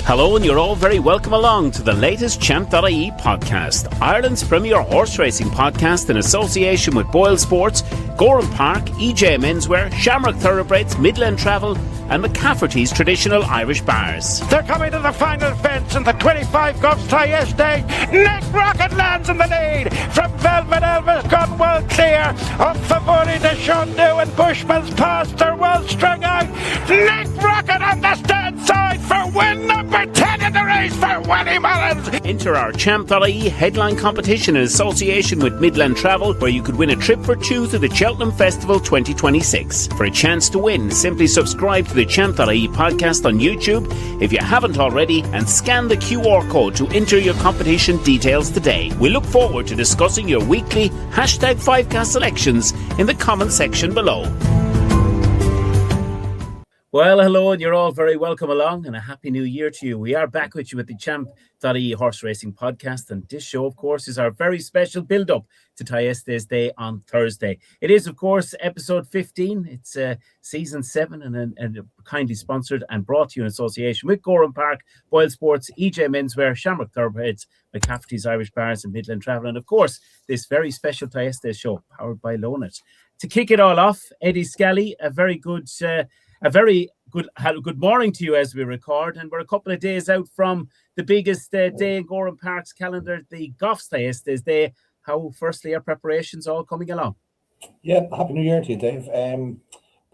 Hello, and you're all very welcome along to the latest Champ.ie podcast, Ireland's premier horse racing podcast in association with Boyle Sports, Gowran Park, EJ Menswear, Shamrock Thoroughbreds, Midland Travel and McCafferty's traditional Irish bars. They're coming to the final fence in the 25 GOFFS Thyestes. Nick Rocket lands in the lead from Velvet Elvis, gone well clear. Up Favori de Shondu and Bushman's Pass, they're well strung out. Nick Rocket on the stand side for win number 10 in the race for Willie Mullins. Enter our Champ.ie headline competition in association with Midland Travel, where you could win a trip for two to the Cheltenham Festival 2026. For a chance to win, simply subscribe to the Champ.ie podcast on YouTube if you haven't already, and scan the QR code to enter your competition details today. We look forward to discussing your weekly #5cast selections in the comment section below. Well, hello, and you're all very welcome along, and a happy new year to you. We are back with you with the Champ.ie horse racing podcast, and this show, of course, is our very special build-up to Thyestes Day on Thursday. It is, of course, episode 15. It's season 7, and kindly sponsored and brought to you in association with Gowran Park, Boyle Sports, EJ Menswear, Shamrock Thoroughbreds, McCafferty's Irish Bars and Midland Travel, and, of course, this very special Thyestes show powered by Lonit. To kick it all off, Eddie Scally, a very good morning to you as we record, and we're a couple of days out from the biggest day in Gowran Park's calendar, the GOFFS Thyestes Day. How, firstly, are preparations all coming along? Yeah, happy new year to you, Dave.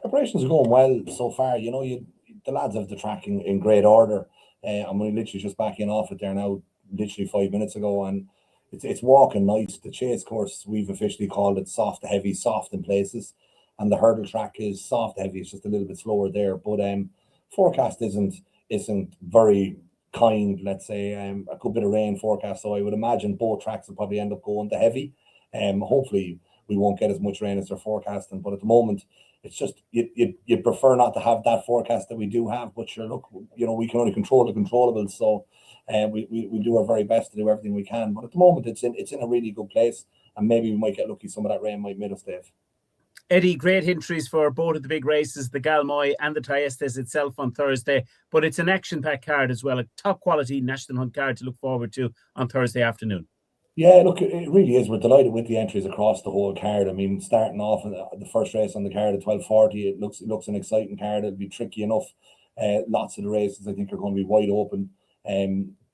Preparations are going well so far. You know, the lads have the track in great order. I'm only literally just backing off it there now, literally 5 minutes ago, and it's walking nice. The chase course, we've officially called it soft to heavy, soft in places. And the hurdle track is soft heavy. It's just a little bit slower there. But forecast isn't very kind, let's say. A good bit of rain forecast. So I would imagine both tracks will probably end up going to heavy. Hopefully we won't get as much rain as they're forecasting. But at the moment, it's just you prefer not to have that forecast that we do have. But sure, look, you know, we can only control the controllables. So we do our very best to do everything we can. But at the moment, it's in a really good place. And maybe we might get lucky. Some of that rain might miss us, Dave. Eddie, great entries for both of the big races, the Galmoy and the Thyestes itself on Thursday, but it's an action-packed card as well, a top-quality National Hunt card to look forward to on Thursday afternoon. Yeah, look, it really is. We're delighted with the entries across the whole card. I mean, starting off the first race on the card at 12:40, it looks an exciting card. It'll be tricky enough. Lots of the races, I think, are going to be wide open.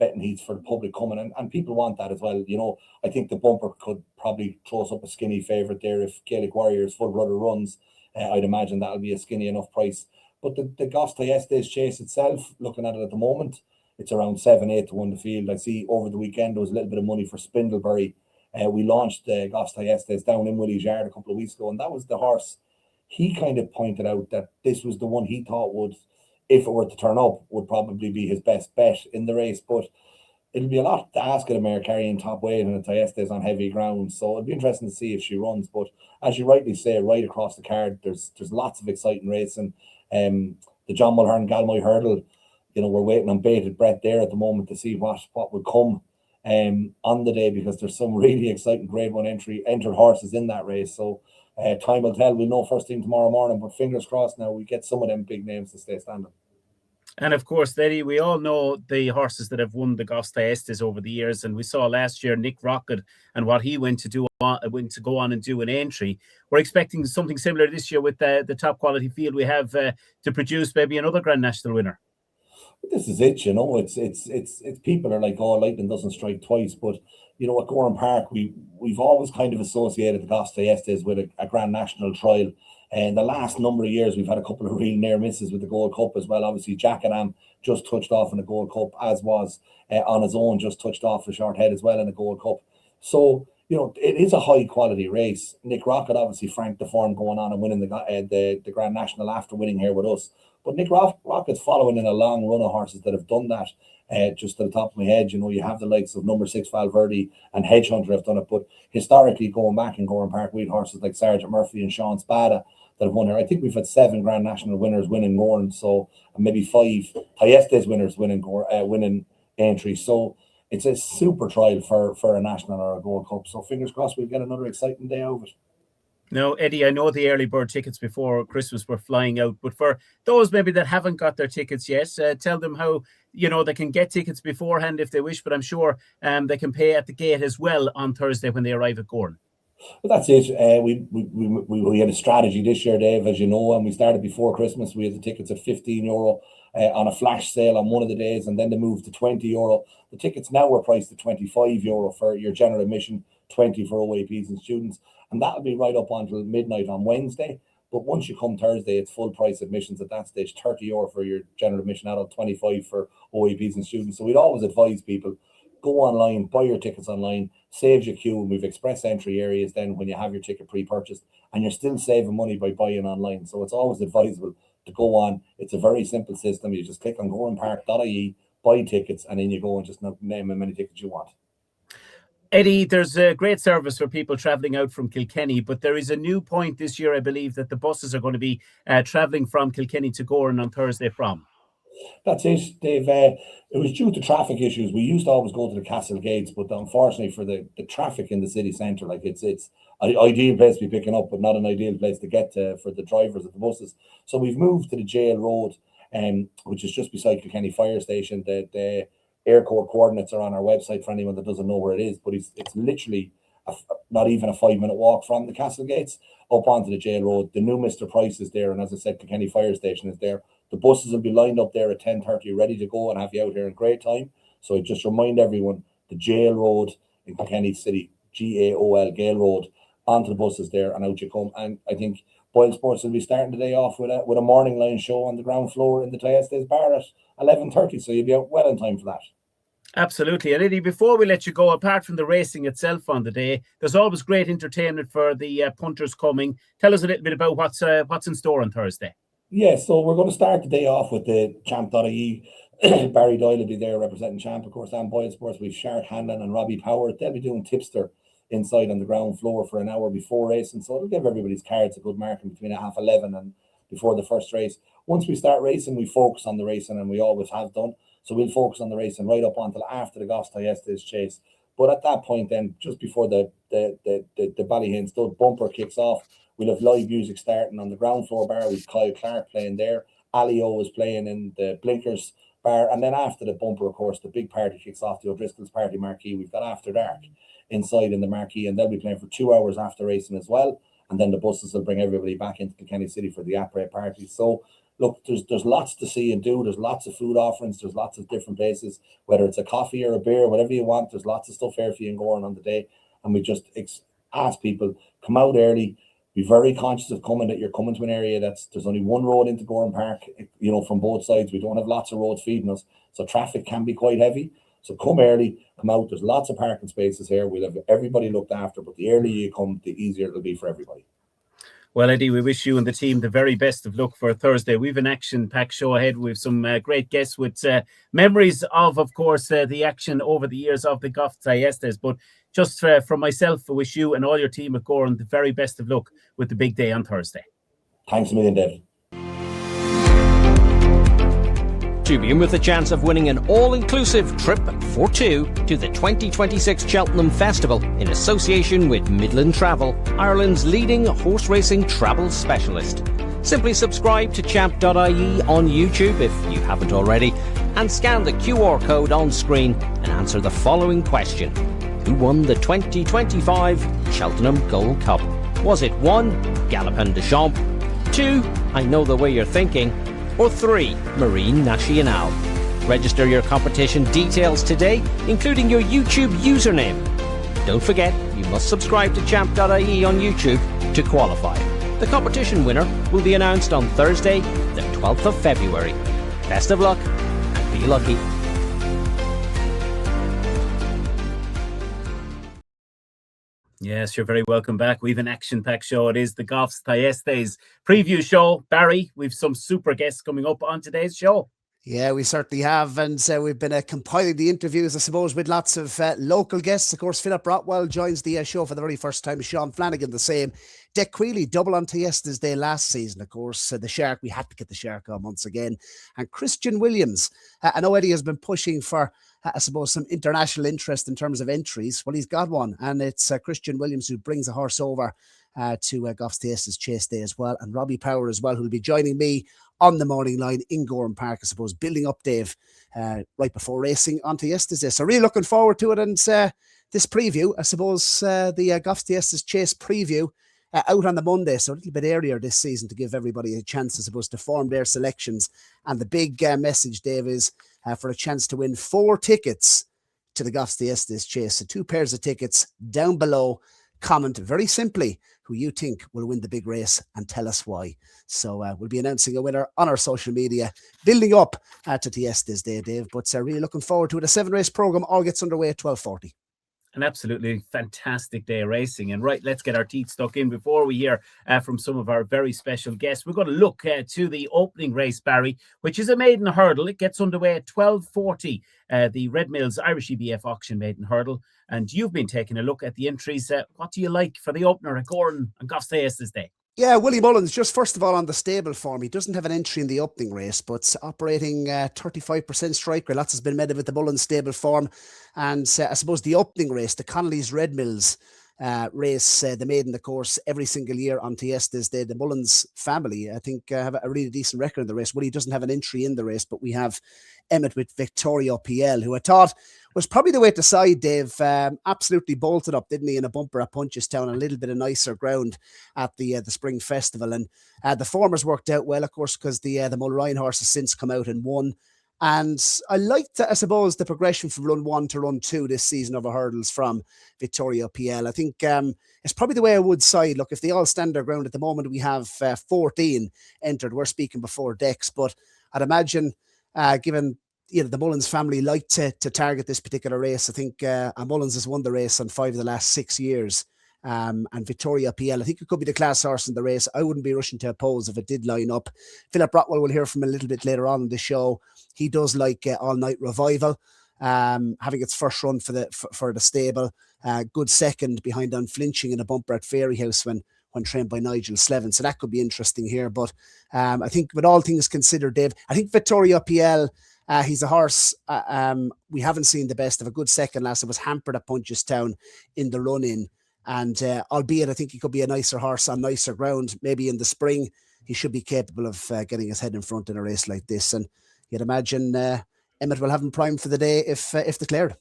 Betting heats for the public coming, and people want that as well. You know, I think the bumper could probably throw us up a skinny favourite there if Gaelic Warriors full rudder runs. I'd imagine that'll be a skinny enough price. But the GOFFS Thyestes Chase itself, looking at it at the moment, it's around 7-8 to win the field. I see over the weekend there was a little bit of money for Spindlebury. We launched the GOFFS Thyestes down in Willie's Yard a couple of weeks ago, and that was the horse. He kind of pointed out that this was the one he thought would, if it were to turn up, would probably be his best bet in the race. But it'll be a lot to ask of a mare carrying top weight and a Thyestes on heavy ground. So it'll be interesting to see if she runs. But as you rightly say, right across the card, there's lots of exciting racing. The John Mulhern Galmoy Hurdle, you know, we're waiting on bated breath there at the moment to see what will come on the day, because there's some really exciting grade 1 entered horses in that race. So time will tell. We'll know first thing tomorrow morning, but fingers crossed now we get some of them big names to stay standing. And of course, Eddie, we all know the horses that have won the GOFFS Thyestes over the years, and we saw last year Nick Rocket and what he went to go on and do an entry. We're expecting something similar this year with the top quality field we have to produce maybe another Grand National winner. This is it, you know. It's people are like, oh, lightning doesn't strike twice, but you know, at Gowran Park, we've always kind of associated the GOFFS Thyestes with a Grand National trial. And the last number of years, we've had a couple of real near misses with the Gold Cup as well. Obviously, Cheltenham just touched off in the Gold Cup, as was on his own, just touched off the short head as well in the Gold Cup. So, you know, it is a high quality race. Nick Rocket obviously franked the form going on and winning the Grand National after winning here with us. But Nick Rocket's following in a long run of horses that have done that. Just to the top of my head, you know, you have the likes of number 6 Valverde and Hedge Hunter have done it. But historically, going back in Gowran Park, we had horses like Sergeant Murphy and Sean Spada that have won here. I think we've had 7 Grand National winners winning Gowran, so and maybe 5 Thyestes winners winning entries. So it's a super trial for a national or a Gold Cup. So fingers crossed we'll get another exciting day out of it. No, Eddie, I know the early bird tickets before Christmas were flying out, but for those maybe that haven't got their tickets yet, tell them how, they can get tickets beforehand if they wish, but I'm sure they can pay at the gate as well on Thursday when they arrive at Gowran. Well, that's it. We had a strategy this year, Dave, as you know, and we started before Christmas. We had the tickets at €15 on a flash sale on one of the days, and then they moved to €20. The tickets now are priced at €25 for your general admission, 20 for OAPs and students, and that'll be right up until midnight on Wednesday. But once you come Thursday, it's full price admissions at that stage, €30 for your general admission adult, 25 for OAPs and students. So we'd always advise people, go online, buy your tickets online, saves your queue, and we've express entry areas then when you have your ticket pre-purchased, and you're still saving money by buying online. So it's always advisable to go on. It's a very simple system. You just click on gowranpark.ie, buy tickets, and then you go and just name how many tickets you want. Eddie, there's a great service for people travelling out from Kilkenny, but there is a new point this year, I believe, that the buses are going to be travelling from Kilkenny to Gowran on Thursday from. That's it, Dave. It was due to traffic issues. We used to always go to the castle gates, but unfortunately for the traffic in the city centre, like it's an ideal place to be picking up, but not an ideal place to get to for the drivers of the buses. So we've moved to the Jail Road, which is just beside Kilkenny Fire Station. The airport coordinates are on our website for anyone that doesn't know where it is, but it's literally not even a 5-minute walk from the castle gates up onto the Jail Road. The new Mr. Price is there, and as I said, Kilkenny Fire Station is there. The buses will be lined up there at 10:30, ready to go and have you out here in great time. So I just remind everyone, the Jail Road in Kilkenny City, GAOL, Gael Road, onto the buses there and out you come. And I think Boyle Sports will be starting the day off with a morning line show on the ground floor in the Thyestes bar at 11:30. So you'll be out well in time for that. Absolutely. And Eddie, before we let you go, apart from the racing itself on the day, there's always great entertainment for the punters coming. Tell us a little bit about what's in store on Thursday. Yeah, so we're going to start the day off with the Champ.ie. Barry Doyle will be there representing Champ, of course, and Boyle Sports. We've Shark, Hanlon and Robbie Power. They'll be doing tipster inside on the ground floor for an hour before racing. So it'll give everybody's cards a good marking between 11:30 and before the first race. Once we start racing, we focus on the racing, and we always have done. So we'll focus on the racing right up until after the GOFFS Thyestes Chase. But at that point then, just before the Ballyhane Stud bumper kicks off, we'll have live music starting on the ground floor bar with Kyle Clark playing there. Alio is playing in the Blinkers bar. And then after the bumper, of course, the big party kicks off, the O'Driscoll's Party Marquee. We've got After Dark inside in the Marquee, and they'll be playing for 2 hours after racing as well. And then the buses will bring everybody back into Kilkenny City for the après party. So, look, there's lots to see and do. There's lots of food offerings. There's lots of different places, whether it's a coffee or a beer, whatever you want. There's lots of stuff here for you and going on the day. And we just ask people, come out early. Be very conscious of coming, that you're coming to an area there's only one road into Gowran Park, from both sides. We don't have lots of roads feeding us, so traffic can be quite heavy. So come early, come out. There's lots of parking spaces here. We'll have everybody looked after, but the earlier you come, the easier it'll be for everybody. Well, Eddie, we wish you and the team the very best of luck for Thursday. We've an action-packed show ahead. We've some great guests with memories of course, the action over the years of the GOFFS Thyestes. But just from myself, I wish you and all your team at Gowran the very best of luck with the big day on Thursday. Thanks a million, David. To begin with the chance of winning an all-inclusive trip for two to the 2026 Cheltenham Festival in association with Midland Travel, Ireland's leading horse racing travel specialist. Simply subscribe to Champ.ie on YouTube if you haven't already, and scan the QR code on screen and answer the following question. Who won the 2025 Cheltenham Gold Cup? Was it 1. Galopin de Champ, 2. I Know the Way You're Thinking, or 3. Marine Nationale? Register your competition details today, including your YouTube username. Don't forget, you must subscribe to Champ.ie on YouTube to qualify. The competition winner will be announced on Thursday, the 12th of February. Best of luck and be lucky. Yes, you're very welcome back. We've an action-packed show. It is the GOFFS Thyestes preview show. Barry, we've some super guests coming up on today's show. Yeah, we certainly have. And we've been compiling the interviews, I suppose, with lots of local guests. Of course, Philip Rothwell joins the show for the very first time. Sean Flanagan, the same. Dick Queally, double on Thyestes Day last season, of course. The Shark, we had to get the Shark on once again. And Christian Williams. I know Eddie has been pushing for, I suppose, some international interest in terms of entries. Well, he's got one. And it's Christian Williams who brings a horse over to GOFFS ThYestes Chase Day as well. And Robbie Power as well, who will be joining me on the morning line in Gowran Park, I suppose, building up, Dave, right before racing on ThYestes Day. So really looking forward to it. And this preview, I suppose, the GOFFS ThYestes Chase preview, out on the Monday, so a little bit earlier this season to give everybody a chance, I suppose, to form their selections. And the big message, Dave, is for a chance to win 4 tickets to the GOFFS ThYestes Chase. So 2 pairs of tickets down below. Comment very simply who you think will win the big race and tell us why. So we'll be announcing a winner on our social media, building up to ThYestes Day, Dave. But really looking forward to it. A 7-race program all gets underway at 12:40. An absolutely fantastic day of racing. And right, let's get our teeth stuck in before we hear from some of our very special guests. We're going to look to the opening race, Barry, which is a maiden hurdle. It gets underway at 12:40, the Red Mills Irish EBF auction maiden hurdle. And you've been taking a look at the entries. What do you like for the opener at Gowran and GOFFS Thayestes Day? Yeah, Willie Mullins, just first of all on the stable form, he doesn't have an entry in the opening race, but operating 35% strike rate. Lots has been made of it, the Mullins stable form. And I suppose the opening race, the Connolly's Red Mills race, the maiden, of course, every single year on Thayestes Day. The Mullins family, I think, have a really decent record in the race. Willie doesn't have an entry in the race, but we have Emmett with Victoria PL, who I thought was probably the way to side, Dave. Absolutely bolted up, didn't he, in a bumper at Punchestown, a little bit of nicer ground at the Spring Festival. And the formers worked out well, of course, because the Mulrine horse has since come out and won. And I liked, I suppose, the progression from run 1 to run 2 this season of hurdles from Victoria PL. I think it's probably the way I would side. Look, if they all stand their ground at the moment, we have 14 entered. We're speaking before decks, but I'd imagine, given the Mullins family like to target this particular race, I think Mullins has won the race on 5 of the last 6 years. And Victoria PL, I think it could be the class horse in the race. I wouldn't be rushing to oppose if it did line up. Philip Rothwell, will hear from a little bit later on in the show. He does like All Night Revival, having its first run for the stable. Good second behind Unflinching in a bumper at Fairyhouse when trained by Nigel Slevin. So that could be interesting here. But I think with all things considered, Dave, I think Victoria PL, he's a horse we haven't seen the best of. A good second last. It was hampered at Punchestown in the run-in. And albeit I think he could be a nicer horse on nicer ground, maybe in the spring, he should be capable of getting his head in front in a race like this. And you'd imagine Emmett will have him primed for the day if declared.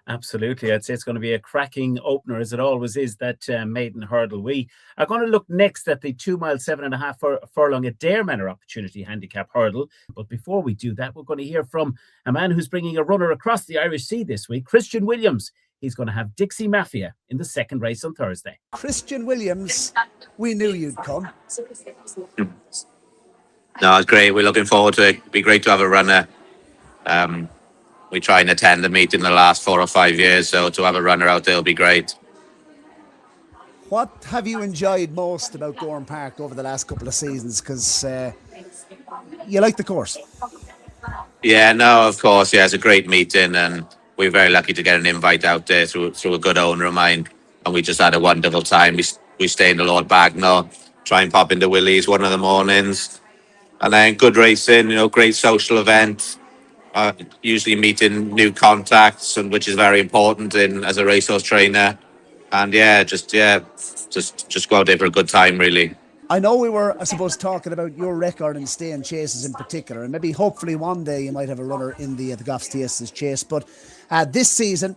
Absolutely. I'd say it's going to be a cracking opener, as it always is, that maiden hurdle. We are going to look next at the 2 mile, 7.5 furlong at Dare Manor Opportunity Handicap Hurdle. But before we do that, we're going to hear from a man who's bringing a runner across the Irish Sea this week, Christian Williams. He's going to have Dixie Mafia in the second race on Thursday. Christian Williams, we knew you'd come. No, it's great. We're looking forward to it. It'd be great to have a runner. We try and attend the meet in the last 4 or 5 years, so to have a runner out there will be great. What have you enjoyed most about Gowran Park over the last couple of seasons? Because you like the course. Yeah, no, of course. Yeah, it's a great meeting, and we're very lucky to get an invite out there through a good owner of mine, and we just had a wonderful time. We stay in the Lord Bagnall, try and pop into Willie's one of the mornings, and then good racing, great social event. Usually meeting new contacts, and which is very important as a racehorse trainer. And just go out there for a good time, really. I know we were, I suppose, talking about your record in staying chases in particular, and maybe hopefully one day you might have a runner in the GOFFS Thayestes Chase. But this season,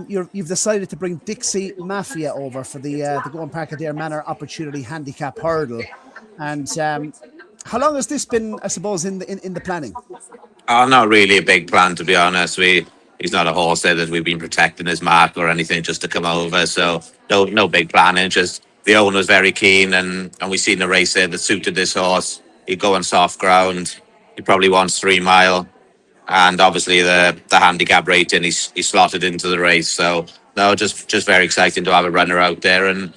you've decided to bring Dixie Mafia over for the Gowran Park Dare Manor Opportunity Handicap Hurdle. And how long has this been, I suppose, in the planning? Oh, not really a big plan, to be honest. He's not a horse there that we've been protecting his mark or anything, just to come over. So no big planning. Just the owner's very keen, and we seen the race there that suited this horse. He'd go on soft ground. He probably wants 3 mile, and obviously the handicap rating he's slotted into the race. So no, just very exciting to have a runner out there, and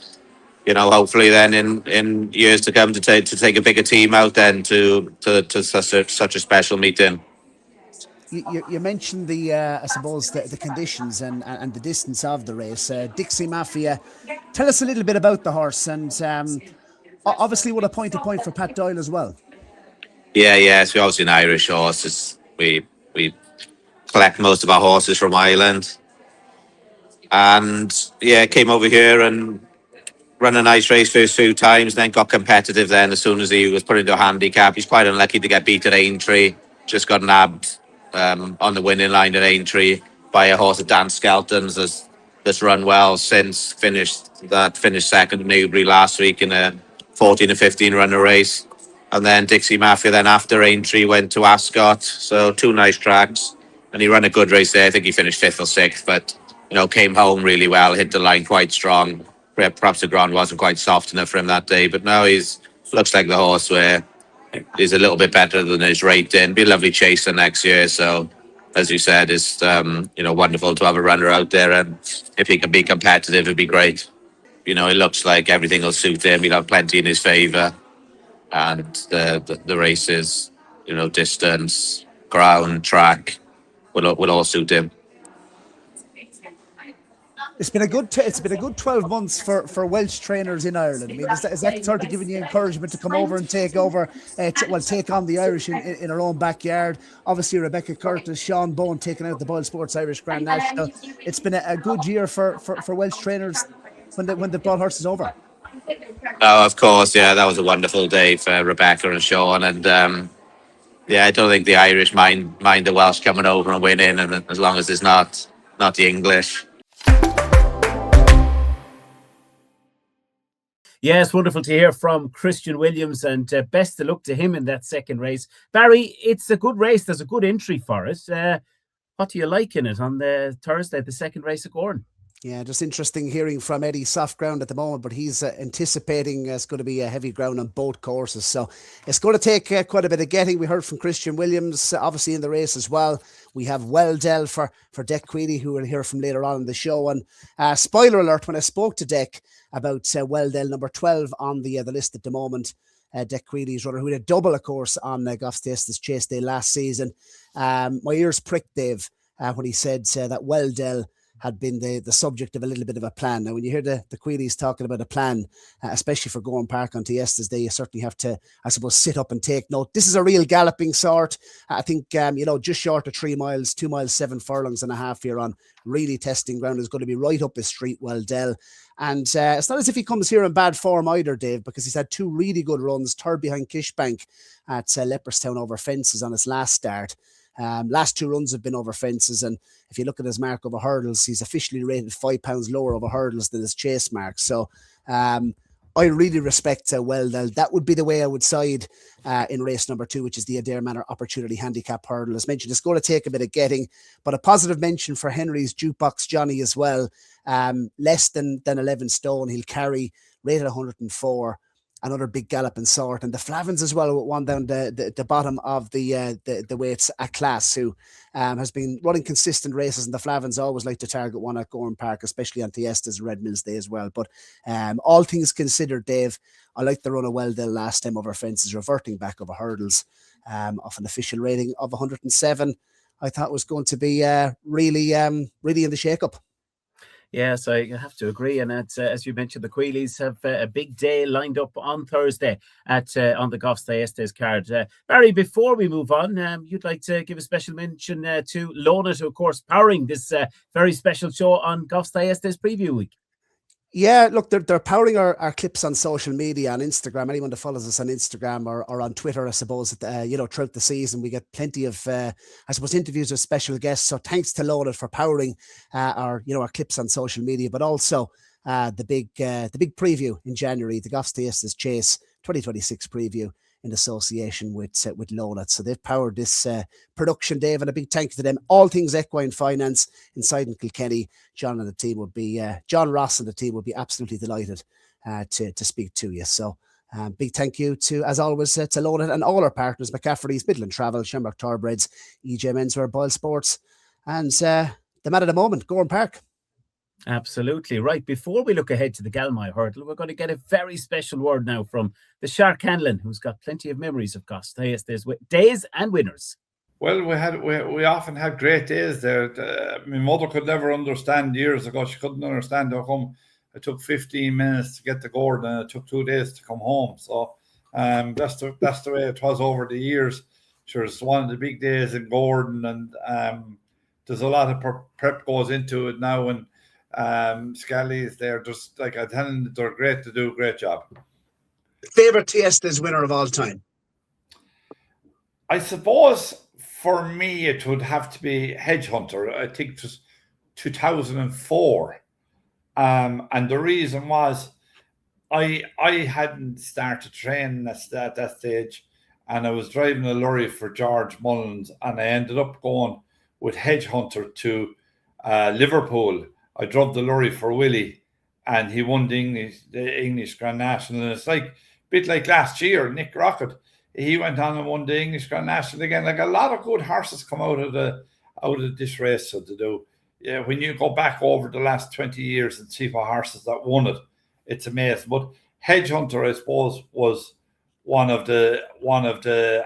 hopefully then in years to come to take a bigger team out then to such a special meeting. You mentioned I suppose the conditions and the distance of the race. Dixie Mafia, tell us a little bit about the horse, and obviously with a point-to-point for Pat Doyle as well. Yeah, so obviously an Irish horse. We collect most of our horses from Ireland, and came over here and run a nice race first few times, then got competitive then as soon as he was put into a handicap. He's quite unlucky to get beat at Aintree. Just got nabbed on the winning line at Aintree by a horse at Dan Skelton's that's run well since finished second at Newbury last week in a 14 or 15 runner race. And then Dixie Mafia then after Aintree went to Ascot. So 2 nice tracks. And he ran a good race there. I think he finished 5th or 6th, but came home really well, hit the line quite strong. Perhaps the ground wasn't quite soft enough for him that day, but now he's looks like the horse where he's a little bit better than his rate in. Be a lovely chaser next year. So, as you said, it's wonderful to have a runner out there, and if he can be competitive, it'd be great. It looks like everything will suit him. He'll have plenty in his favour, and the races, distance, ground, track, will all suit him. It's been a good 12 months for Welsh trainers in Ireland. I mean, is that sort of giving you encouragement to come over and take over, take on the Irish in our own backyard? Obviously, Rebecca Curtis, Sean Bowen taking out the Boyle Sports Irish Grand National. It's been a good year for Welsh trainers when they brought horses over. Oh, of course, yeah, that was a wonderful day for Rebecca and Sean, and I don't think the Irish mind the Welsh coming over and winning, and as long as it's not the English. Yes, wonderful to hear from Christian Williams, and best of luck to him in that second race. Barry, it's a good race. There's a good entry for it. What do you like in it on the Thursday, the second race at Gowran? Yeah, just interesting hearing from Eddie. Soft ground at the moment, but he's anticipating it's going to be a heavy ground on both courses. So it's going to take quite a bit of getting. We heard from Christian Williams, obviously in the race as well. We have Welldell for Dec Queally, who we'll hear from later on in the show. And spoiler alert, when I spoke to Dec about Welldell, number 12 on the list at the moment, Dec Queally's runner, who had a double, of course, on GOFFS Thyyestes Chase Day last season. My ears pricked, Dave, when he said that Welldell had been the subject of a little bit of a plan. Now, when you hear the Queallys talking about a plan, especially for Gowran Park on Thyestes Day, you certainly have to, I suppose, sit up and take note. This is a real galloping sort. I think, just short of 3 miles, 2 miles, 7 furlongs and a half here on really testing ground is going to be right up his street, Welldell. And it's not as if he comes here in bad form either, Dave, because he's had 2 really good runs, third behind Kishbank at Leopardstown over fences on his last start. Last 2 runs have been over fences, and if you look at his mark over hurdles, he's officially rated £5 lower over hurdles than his chase mark. So I really respect Welldell. That would be the way I would side in race number 2, which is the Adair Manor Opportunity Handicap Hurdle. As mentioned, it's going to take a bit of getting, but a positive mention for Henry's Jukebox Johnny as well. Less than 11 stone. He'll carry, rated 104. Another big galloping sort, and the Flavins as well, one down the bottom of the weights at class, who has been running consistent races, and the Flavins always like to target one at Gowran Park, especially on Thyestes Red Mills Day as well. But all things considered, Dave, I like the run of Welldell last time over fences, reverting back over hurdles off an official rating of 107. I thought was going to be really in the shake-up. Yes, I have to agree. And as you mentioned, the Queallys have a big day lined up on Thursday on the GOFFS Thyyestes card. Barry, before we move on, you'd like to give a special mention to Lona, who, of course, powering this very special show on GOFFS Thyyestes Preview Week. Yeah, look, they're powering our clips on social media, on Instagram. Anyone that follows us on Instagram or on Twitter, I suppose, throughout the season, we get plenty of, interviews with special guests. So thanks to Loaded for powering our clips on social media, but also the big preview in January, the GOFFS Thyyestes Chase 2026 preview in association with Loaded. So they've powered this production, Dave, and a big thank you to them. All things equine finance inside in Kilkenny. John and the team would be, John Ross and the team would be absolutely delighted to speak to you. So big thank you to, as always, to Loaded and all our partners, McCafferty's, Midland Travel, Shamrock Torbreads, EJ Menswear, Boyle Sports, and the man at the moment, Gowran Park. Absolutely. Right. Before we look ahead to the Galmoy Hurdle, we're going to get a very special word now from the Shark Hanlon, who's got plenty of memories of GOFFS Thyyestes days and winners. Well, we often had great days there. My mother could never understand years ago. She couldn't understand how come it took 15 minutes to get to Gordon and it took 2 days to come home. So that's the way it was over the years. Sure, it's one of the big days in Gordon, and there's a lot of prep goes into it now. And Scally's there. Just like I tell them, they're great to do a great job. Favorite Thyestes winner of all time? I suppose for me it would have to be Hedgehunter. I think it was 2004. And the reason was I hadn't started training at that stage, and I was driving a lorry for George Mullins, and I ended up going with Hedgehunter to Liverpool. I drove the lorry for Willie, and he won the English Grand National. And it's like a bit like last year, Nick Rocket. He went on and won the English Grand National again. Like a lot of good horses come out of this race. So to do, yeah, when you go back over the last 20 years and see what horses that won it, it's amazing. But Hedgehunter, I suppose, was one of the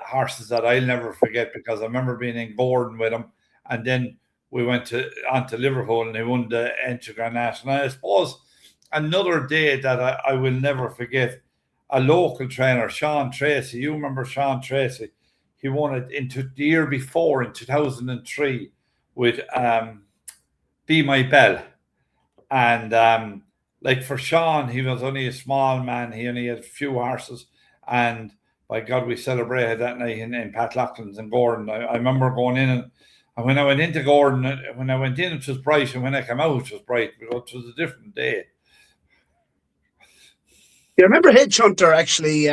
horses that I'll never forget, because I remember being in Gordon with him, and then we went on to Liverpool and he won the English Grand National. And I suppose another day that I will never forget, a local trainer, Sean Tracy. You remember Sean Tracy? He won it the year before in 2003 with Be My Bell. And like for Sean, he was only a small man. He only had a few horses. And by God, we celebrated that night in Pat Loughlin's and Gordon. I remember going in, and when I went into Gordon, when I went in, it was bright, and when I came out, it was bright. It was a different day. You remember Hedgehunter, actually,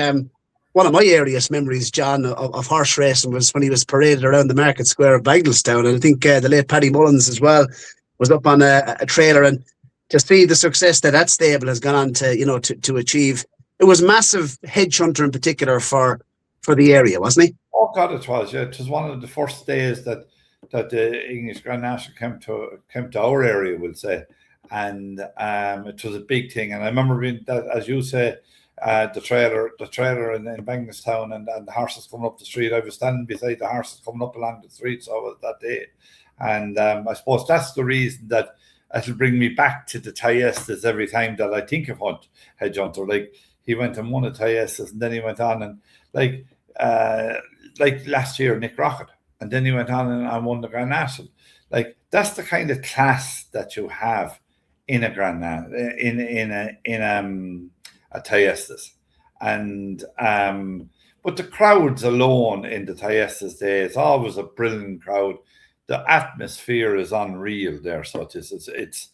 one of my earliest memories, John, of horse racing was when he was paraded around the market square of Banglestown. And I think the late Paddy Mullins as well was up on a trailer, and to see the success that stable has gone on to, to achieve. It was massive, Hedgehunter in particular, for the area, wasn't he? Oh God, it was. Yeah, it was one of the first days that the English Grand National came to our area, we'll say, and it was a big thing. And I remember being that, as you say, the trailer in Banglestown, and the horses coming up the street. I was standing beside the horses coming up along the street, so I was that day. And I suppose that's the reason that it'll bring me back to the Thyestes every time that I think of Hedgehunter. Like, he went and won a Thyestes, and then he went on and like last year, Nick Rocket, and then he went on and won the Grand National. Like, that's the kind of class that you have in a Grand in a Thyestes. And but the crowds alone in the Thyestes day, it's always a brilliant crowd. The atmosphere is unreal there. So it's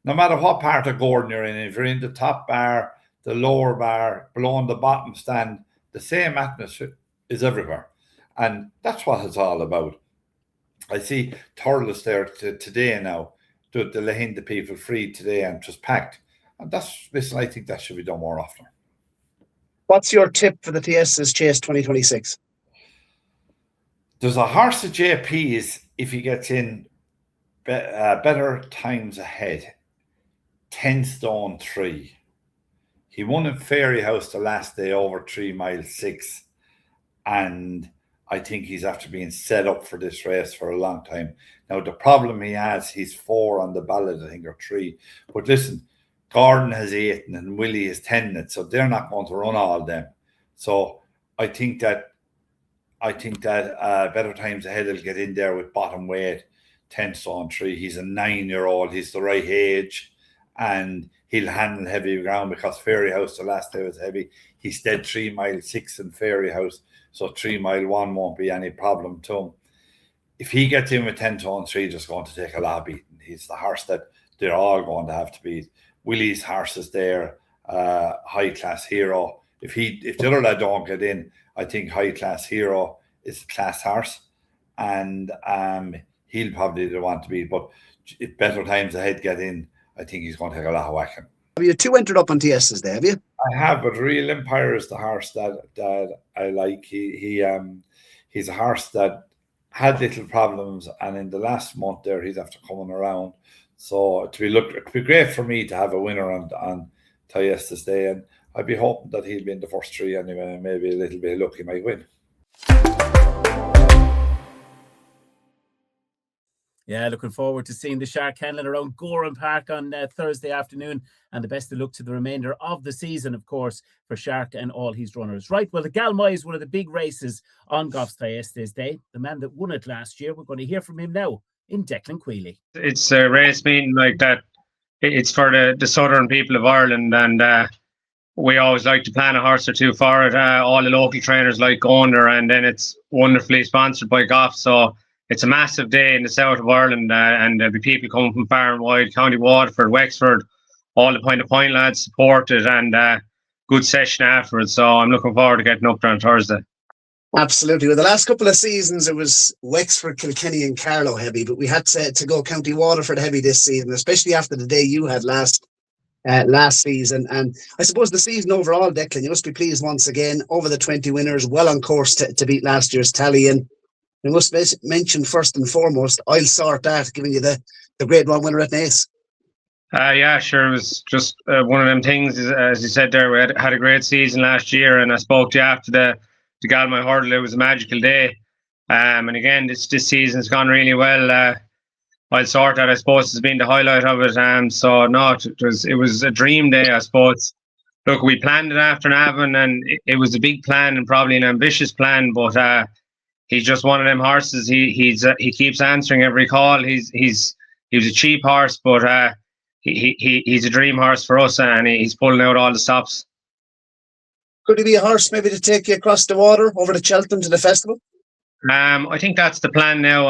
no matter what part of Gordon you're in, if you're in the top bar, the lower bar, below on the bottom stand, the same atmosphere is everywhere. And that's what it's all about. I see Thurles there today now, to letting the people free today, and just packed. And I think that should be done more often. What's your tip for the Thyestes Chase 2026? There's a horse at JP's, if he gets in better times ahead, 10 stone 3. He won in Fairy House the last day over 3 miles 6. And I think he's after being set up for this race for a long time. Now, the problem he has, he's 4 on the ballot, I think, or 3. But listen, Gordon has 8 and Willie has 10, so they're not going to run all of them. So I think that better times ahead will get in there with bottom weight, 10 stone 3. He's a 9-year-old. He's the right age, and he'll handle heavy ground, because Fairy House the last day was heavy. He's dead 3 miles 6 in Fairy House, so 3 mile 1 won't be any problem to him. If he gets in with 10 stone 3, just going to take a lot of beating. He's the horse that they're all going to have to beat. Willie's horse is there, High Class Hero. If the other lad don't get in, I think High Class Hero is a class horse, and he'll probably the one to beat. But if better times ahead get in, I think he's going to take a lot of whacking. Have you 2 entered up on Thyestes there, have you? I have, but Real Empire is the horse that I like. He's a horse that had little problems, and in the last month there, he's after coming around. So it'd be great for me to have a winner on Thyestes Day, and I'd be hoping that he'll be in the first 3 anyway, and maybe a little bit of luck he might win. Yeah, looking forward to seeing the Shark Hanlon around Gowran Park on Thursday afternoon, and the best of luck to the remainder of the season, of course, for Shark and all his runners. Right, well, the Galmoy is one of the big races on GOFFS Thyestes Day. The man that won it last year, we're going to hear from him now in Declan Queally. It's a race meeting like that it's for the southern people of Ireland, and we always like to plan a horse or two for it. All the local trainers like going there, and then it's wonderfully sponsored by GOFFS. So it's a massive day in the south of Ireland, and there'll be people coming from far and wide, County Waterford, Wexford, all the Point lads support it, and good session afterwards. So I'm looking forward to getting up there on Thursday. Absolutely. Well, the last couple of seasons, it was Wexford, Kilkenny and Carlow heavy, but we had to go County Waterford heavy this season, especially after the day you had last season. And I suppose the season overall, Declan, you must be pleased once again over the 20 winners, well on course to beat last year's tally. And we must mention first and foremost, I'll sort that, giving you the Grade 1 winner at Naas. Yeah, sure. It was just one of them things, as you said there, we had a great season last year, and I spoke to you after the Galmoy Hurdle. It was a magical day. And again, this season's gone really well. I'll sort that, I suppose, has been the highlight of it. So no, it was a dream day, I suppose. Look, we planned it after Navan, and it was a big plan and probably an ambitious plan, but he's just one of them horses. He keeps answering every call. He was a cheap horse, but he's a dream horse for us, and he's pulling out all the stops. Could he be a horse maybe to take you across the water over to Cheltenham to the festival? I think that's the plan now.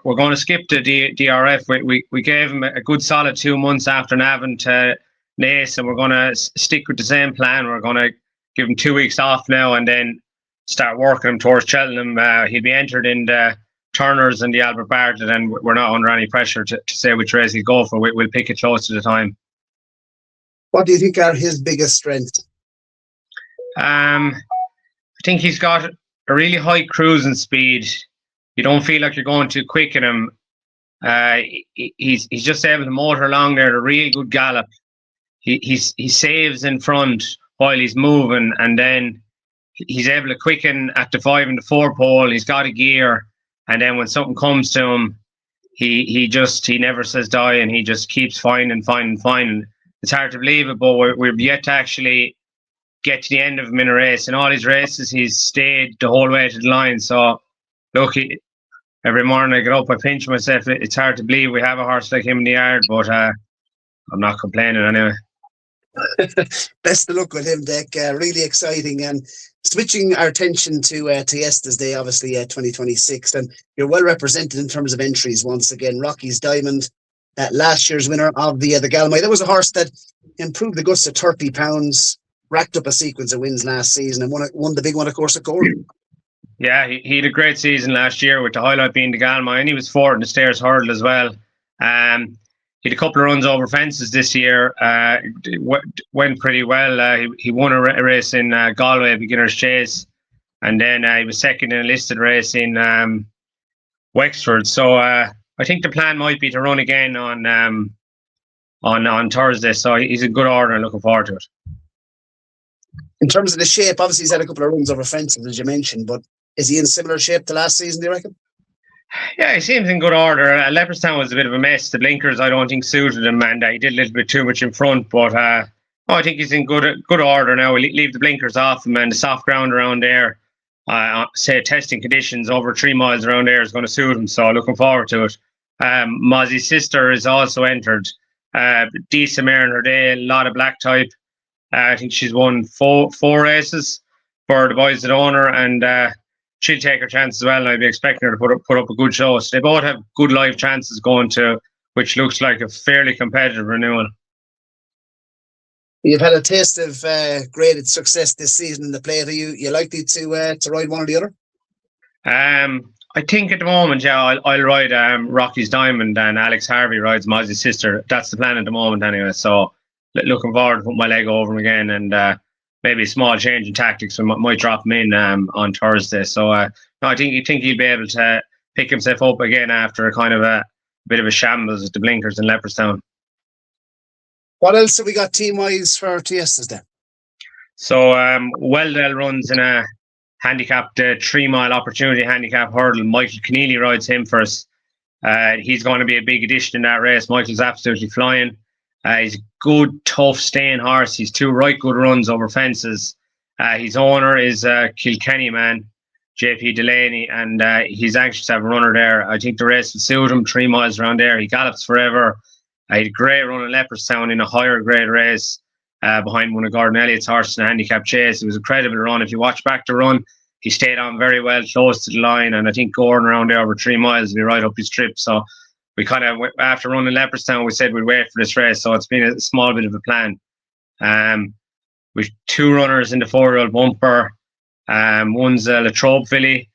We're going to skip the DRF. We gave him a good solid 2 months after Navan to Naas, and we're going to stick with the same plan. We're going to give him 2 weeks off now, and then start working him towards Cheltenham. He'll be entered in the Turners and the Albert Bartlett, and we're not under any pressure to say which race he'll go for. We'll pick it close to the time. What do you think are his biggest strengths? I think he's got a really high cruising speed. You don't feel like you're going too quick in him. He's just able to motor along there at a real good gallop. He saves in front while he's moving, and then he's able to quicken at the 5 and the 4 pole. He's got a gear, and then when something comes to him, he never says die, and he just keeps finding. It's hard to believe it, but we're yet to actually get to the end of him in a race. In all his races, he's stayed the whole way to the line. So, look, every morning I get up, I pinch myself. It's hard to believe we have a horse like him in the yard, but I'm not complaining anyway. Best of luck with him, Dick. Really exciting. And switching our attention to Thyestes Day, obviously 2026, and you're well represented in terms of entries once again. Rocky's Diamond, last year's winner of the Galmoy. That was a horse that improved the guts to 30 pounds. Racked up a sequence of wins last season and won the big one, of course, at Gowran. Yeah, he had a great season last year, with the highlight being the Galmoy, and he was fourth in the Stairs Hurdle as well. He had a couple of runs over fences this year. Went pretty well. He won a race in Galway, Beginner's Chase, and then he was second in a listed race in Wexford. So I think the plan might be to run again on Thursday. So he's in good order and looking forward to it. In terms of the shape, obviously he's had a couple of runs over fences, as you mentioned, but is he in similar shape to last season, do you reckon? Yeah, he seems in good order. Leopardstown was a bit of a mess. The blinkers, I don't think, suited him, and he did a little bit too much in front, but I think he's in good order now. We'll leave the blinkers off him, and the soft ground around there, say testing conditions over 3 miles around there, is going to suit him, so looking forward to it. Mozzie's sister is also entered. Decent mare in her day, a lot of black type. I think she's won four races for the boys that own her, and she'll take her chance as well. And I'd be expecting her to put up a good show. So they both have good live chances going to, which looks like a fairly competitive renewal. You've had a taste of graded success this season in the plate. Are you likely to ride one or the other? I think at the moment, yeah, I'll ride Rocky's Diamond, and Alex Harvey rides Mozzie's sister. That's the plan at the moment anyway. So looking forward to putting my leg over him again, and maybe a small change in tactics. We might drop him in on Thursday. So no, I think he'll be able to pick himself up again after a kind of a bit of a shambles with the blinkers in Leopardstown. What else have we got team-wise for Thyestes then? So Weldell runs in a handicap, the 3 mile opportunity handicap hurdle. Michael Queally rides him first. He's going to be a big addition in that race. Michael's absolutely flying. He's a good, tough, staying horse. He's 2 right good runs over fences. His owner is Kilkenny man, JP Delaney, and he's anxious to have a runner there. I think the race will suit him. 3 miles around there. He gallops forever. I had a great run in Leopardstown in a higher grade race behind one of Gordon Elliott's horses in Handicap Chase. It was a credible run. If you watch back the run, he stayed on very well, close to the line, and I think Gordon around there over 3 miles will be right up his trip. So we kind of, after running Leopardstown, we said we'd wait for this race. So it's been a small bit of a plan. We've 2 runners in the 4-year-old bumper. One's a Latrobe filly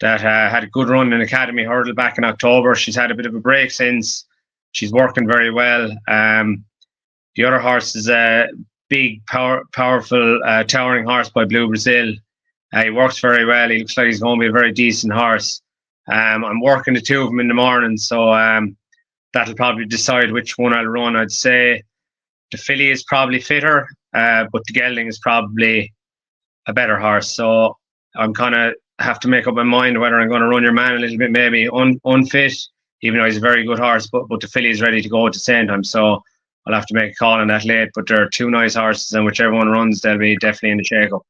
that had a good run in Academy Hurdle back in October. She's had a bit of a break since. She's working very well. The other horse is a big, powerful, towering horse by Blue Brazil. He works very well. He looks like he's going to be a very decent horse. I'm working the 2 of them in the morning, so that'll probably decide which one I'll run. I'd say the filly is probably fitter, but the gelding is probably a better horse. So I'm kind of have to make up my mind whether I'm going to run your man a little bit, maybe unfit, even though he's a very good horse, but the filly is ready to go at the same time. So I'll have to make a call on that late. But there are 2 nice horses, and whichever one runs, they'll be definitely in the shake-up.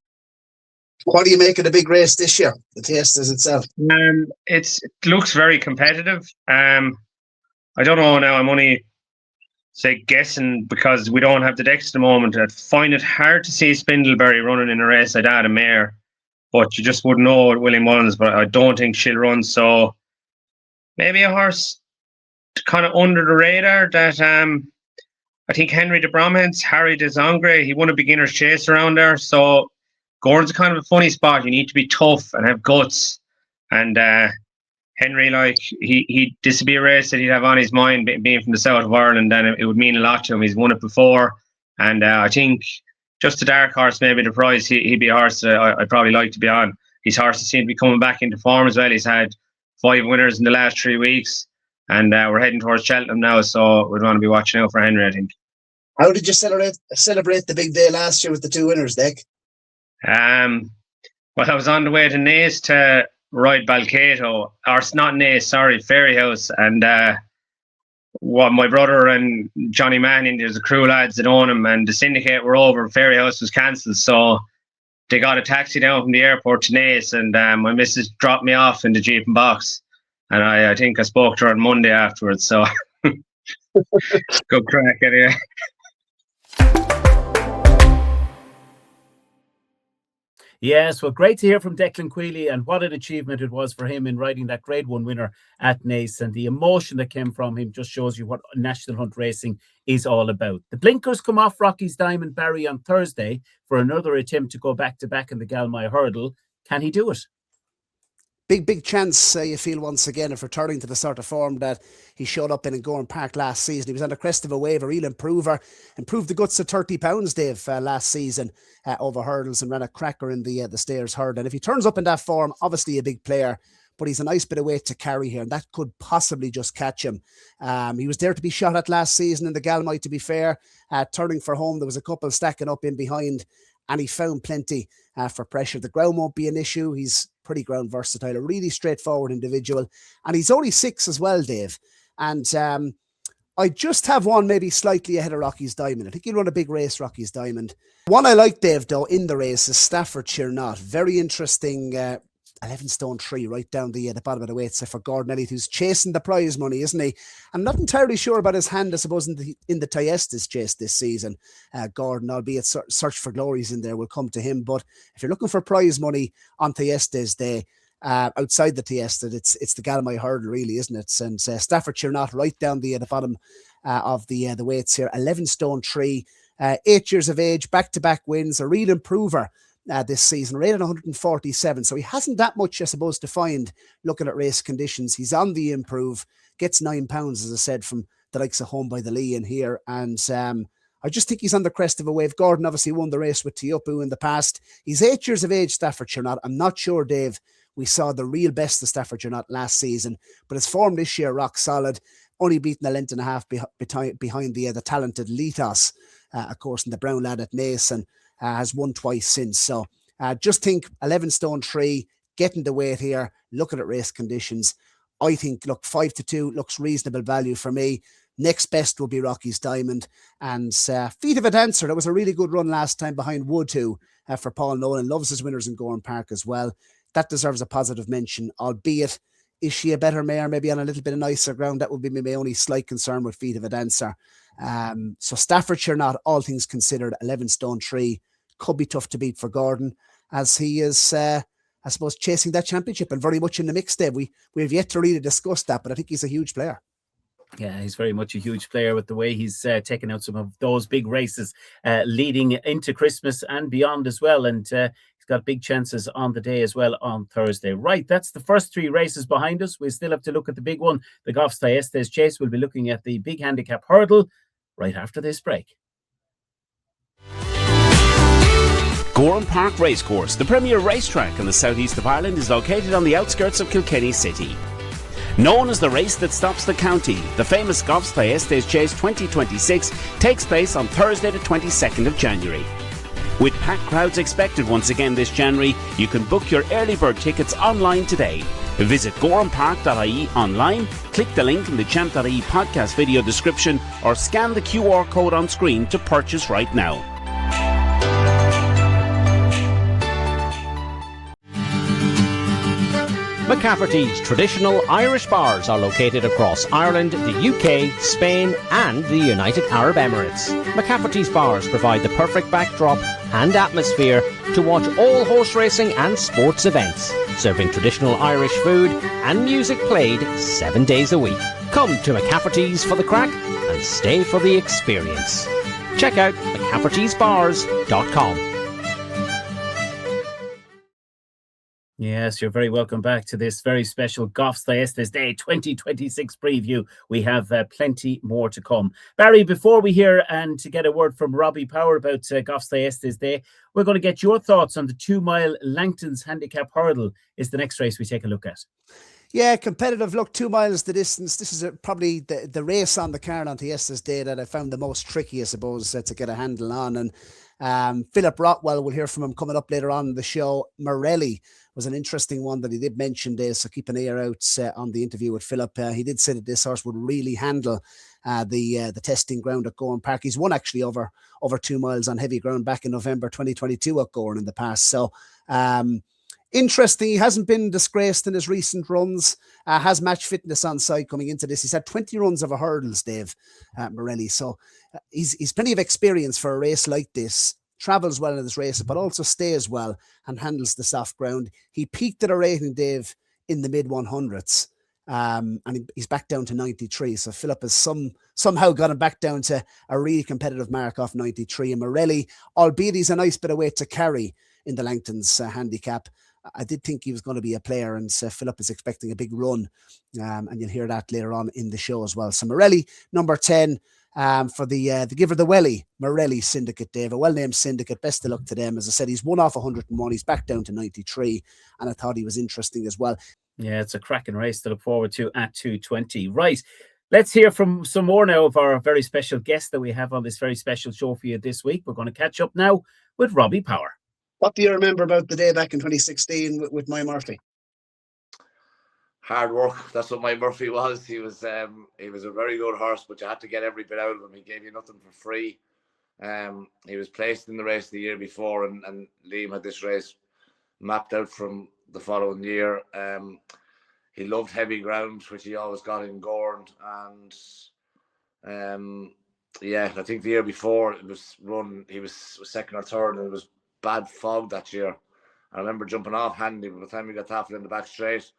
What do you make of the big race this year, the Thyestes itself? It looks very competitive. I don't know now. I'm only guessing because we don't have the decks at the moment. I find it hard to see Spindleberry running in a race like that, a mare. But you just wouldn't know William Mullins. But I don't think she'll run. So maybe a horse kind of under the radar that I think Henry de Bromhead's Harry de Zongre, he won a beginner's chase around there. So Gordon's kind of a funny spot. You need to be tough and have guts. And Henry, like, this would be a race that he'd have on his mind, being from the south of Ireland, and it would mean a lot to him. He's won it before. And I think just a dark horse, maybe the prize, he'd be a horse that I'd probably like to be on. His horses seem to be coming back into form as well. He's had 5 winners in the last 3 weeks. And we're heading towards Cheltenham now, so we'd want to be watching out for Henry, I think. How did you celebrate the big day last year with the 2 winners, Dick? Well, I was on the way to Naas to ride Balcato, or not Naas, sorry, Fairyhouse, and my brother and Johnny Manning, there's a crew lads that own him, and the syndicate were over. Fairyhouse was cancelled, so they got a taxi down from the airport to Naas, and my missus dropped me off in the Jeep and box, and I think I spoke to her on Monday afterwards. So good crack anyway. Yes, well, great to hear from Declan Queally, and what an achievement it was for him in riding that Grade 1 winner at Naas, and the emotion that came from him just shows you what National Hunt Racing is all about. The blinkers come off Rocky's Diamond Barry on Thursday for another attempt to go back-to-back in the Galmoy Hurdle. Can he do it? Big chance, you feel, once again, of returning to the sort of form that he showed up in Gowran Park last season. He was on the crest of a wave, a real improver. Improved the guts to 30 pounds, Dave, last season over hurdles, and ran a cracker in the Stayers Hurdle. And if he turns up in that form, obviously a big player, but he's a nice bit of weight to carry here, and that could possibly just catch him. He was there to be shot at last season in the Galmoy, to be fair. Turning for home, there was a couple stacking up in behind, and he found plenty for pressure. The ground won't be an issue. He's pretty ground versatile, a really straightforward individual. And he's only 6 as well, Dave. And I just have one maybe slightly ahead of Rocky's Diamond. I think he'll run a big race, Rocky's Diamond. One I like, Dave, though, in the race is Staffordshire Knot. Very interesting 11 stone 3 right down the bottom of the weights for Gordon Elliott, who's chasing the prize money, isn't he? I'm not entirely sure about his hand, I suppose, in the Thyestes Chase this season. Gordon, albeit Search for Glories in there, will come to him. But if you're looking for prize money on Thyestes Day, outside the Thyestes, it's the Galmoy Hurdle, really, isn't it? And Staffordshire Knot right down the bottom of the weights here. 11 stone 3, 8 years of age, back-to-back wins, a real improver this season, rated 147. So he hasn't that much, I suppose, to find looking at race conditions. He's on the improve, gets £9, as I said, from the likes of Home by the Lee in here. And I just think he's on the crest of a wave. Gordon obviously won the race with Tiupu in the past. He's 8 years of age, Staffordshire Knot. I'm not sure, Dave, we saw the real best of Staffordshire Knot last season, but his form this year, rock solid, only beaten a length and a half behind the talented Litos, of course, and the brown lad at Naas, and has won twice since. So just think 11 stone 3, getting the weight here, looking at race conditions. I think, look, 5-2 looks reasonable value for me. Next best will be Rocky's Diamond. And Feet of a Dancer, that was a really good run last time behind Wood, too, for Paul Nolan. Loves his winners in Gowran Park as well. That deserves a positive mention, albeit Is she a better mare, maybe on a little bit of nicer ground? That would be my only slight concern with Feet of a Dancer. So Staffordshire Knot, all things considered, 11 stone 3, could be tough to beat for Gordon, as he is, I suppose, chasing that championship and very much in the mix there. We have yet to really discuss that, but I think he's a huge player. Yeah, he's very much a huge player with the way he's taken out some of those big races leading into Christmas and beyond as well. And he's got big chances on the day as well on Thursday. Right, that's the first 3 races behind us. We still have to look at the big one, the GOFFS Thyestes Chase. We'll be looking at the big handicap hurdle right after this break. Gowran Park Racecourse, the premier racetrack in the southeast of Ireland, is located on the outskirts of Kilkenny City. Known as the race that stops the county, the famous GOFFS Thyestes Chase 2026 takes place on Thursday the 22nd of January. With packed crowds expected once again this January, you can book your early bird tickets online today. Visit GowranPark.ie online, click the link in the Champ.ie podcast video description, or scan the QR code on screen to purchase right now. McCafferty's traditional Irish bars are located across Ireland, the UK, Spain and the United Arab Emirates. McCafferty's bars provide the perfect backdrop and atmosphere to watch all horse racing and sports events, serving traditional Irish food and music played 7 days a week. Come to McCafferty's for the crack and stay for the experience. Check out McCafferty'sbars.com. Yes, you're very welcome back to this very special GOFFS Thyestes Day 2026 preview. We have plenty more to come. Barry, before we hear and to get a word from Robbie Power about GOFFS Thyestes Day, we're going to get your thoughts on the 2 mile Langton's Handicap Hurdle is the next race we take a look at. Yeah, competitive. Look, 2 miles the distance. This is probably the race on the card on Thyestes Day that I found the most tricky, I suppose, to get a handle on. And Philip Rothwell, we'll hear from him coming up later on in the show. Morelli was an interesting one that he did mention there, so keep an ear out on the interview with Philip. He did say that this horse would really handle the testing ground at Gowran Park. He's won actually over 2 miles on heavy ground back in November 2022 at Gowran in the past. So interesting. He hasn't been disgraced in his recent runs. Has match fitness on side coming into this. He's had 20 runs of a hurdles, Dave Morelli. So he's plenty of experience for a race like this. Travels well in this race, but also stays well and handles the soft ground. He peaked at a rating, Dave, in the mid 100s, and he's back down to 93. So Philip has somehow got him back down to a really competitive mark off 93. And Morelli, albeit he's a nice bit of weight to carry in the Langton's handicap, I did think he was going to be a player, and Philip is expecting a big run, and you'll hear that later on in the show as well. So Morelli, number 10. For the Giver the Welly, Morelli Syndicate, Dave, a well-named syndicate. Best of luck to them. As I said, he's won off 101. He's back down to 93, and I thought he was interesting as well. Yeah, it's a cracking race to look forward to at 2:20. Right, let's hear from some more now of our very special guest that we have on this very special show for you this week. We're going to catch up now with Robbie Power. What do you remember about the day back in 2016 with my Murphy? Hard work. That's what my Murphy was. He was a very good horse, but you had to get every bit out of him. He gave you nothing for free. He was placed in the race the year before, and Liam had this race mapped out from the following year. He loved heavy ground, which he always got in Gowran, and I think the year before it was run, he was second or third, and it was bad fog that year. I remember jumping off handy, but by the time we got tackled in the back straight,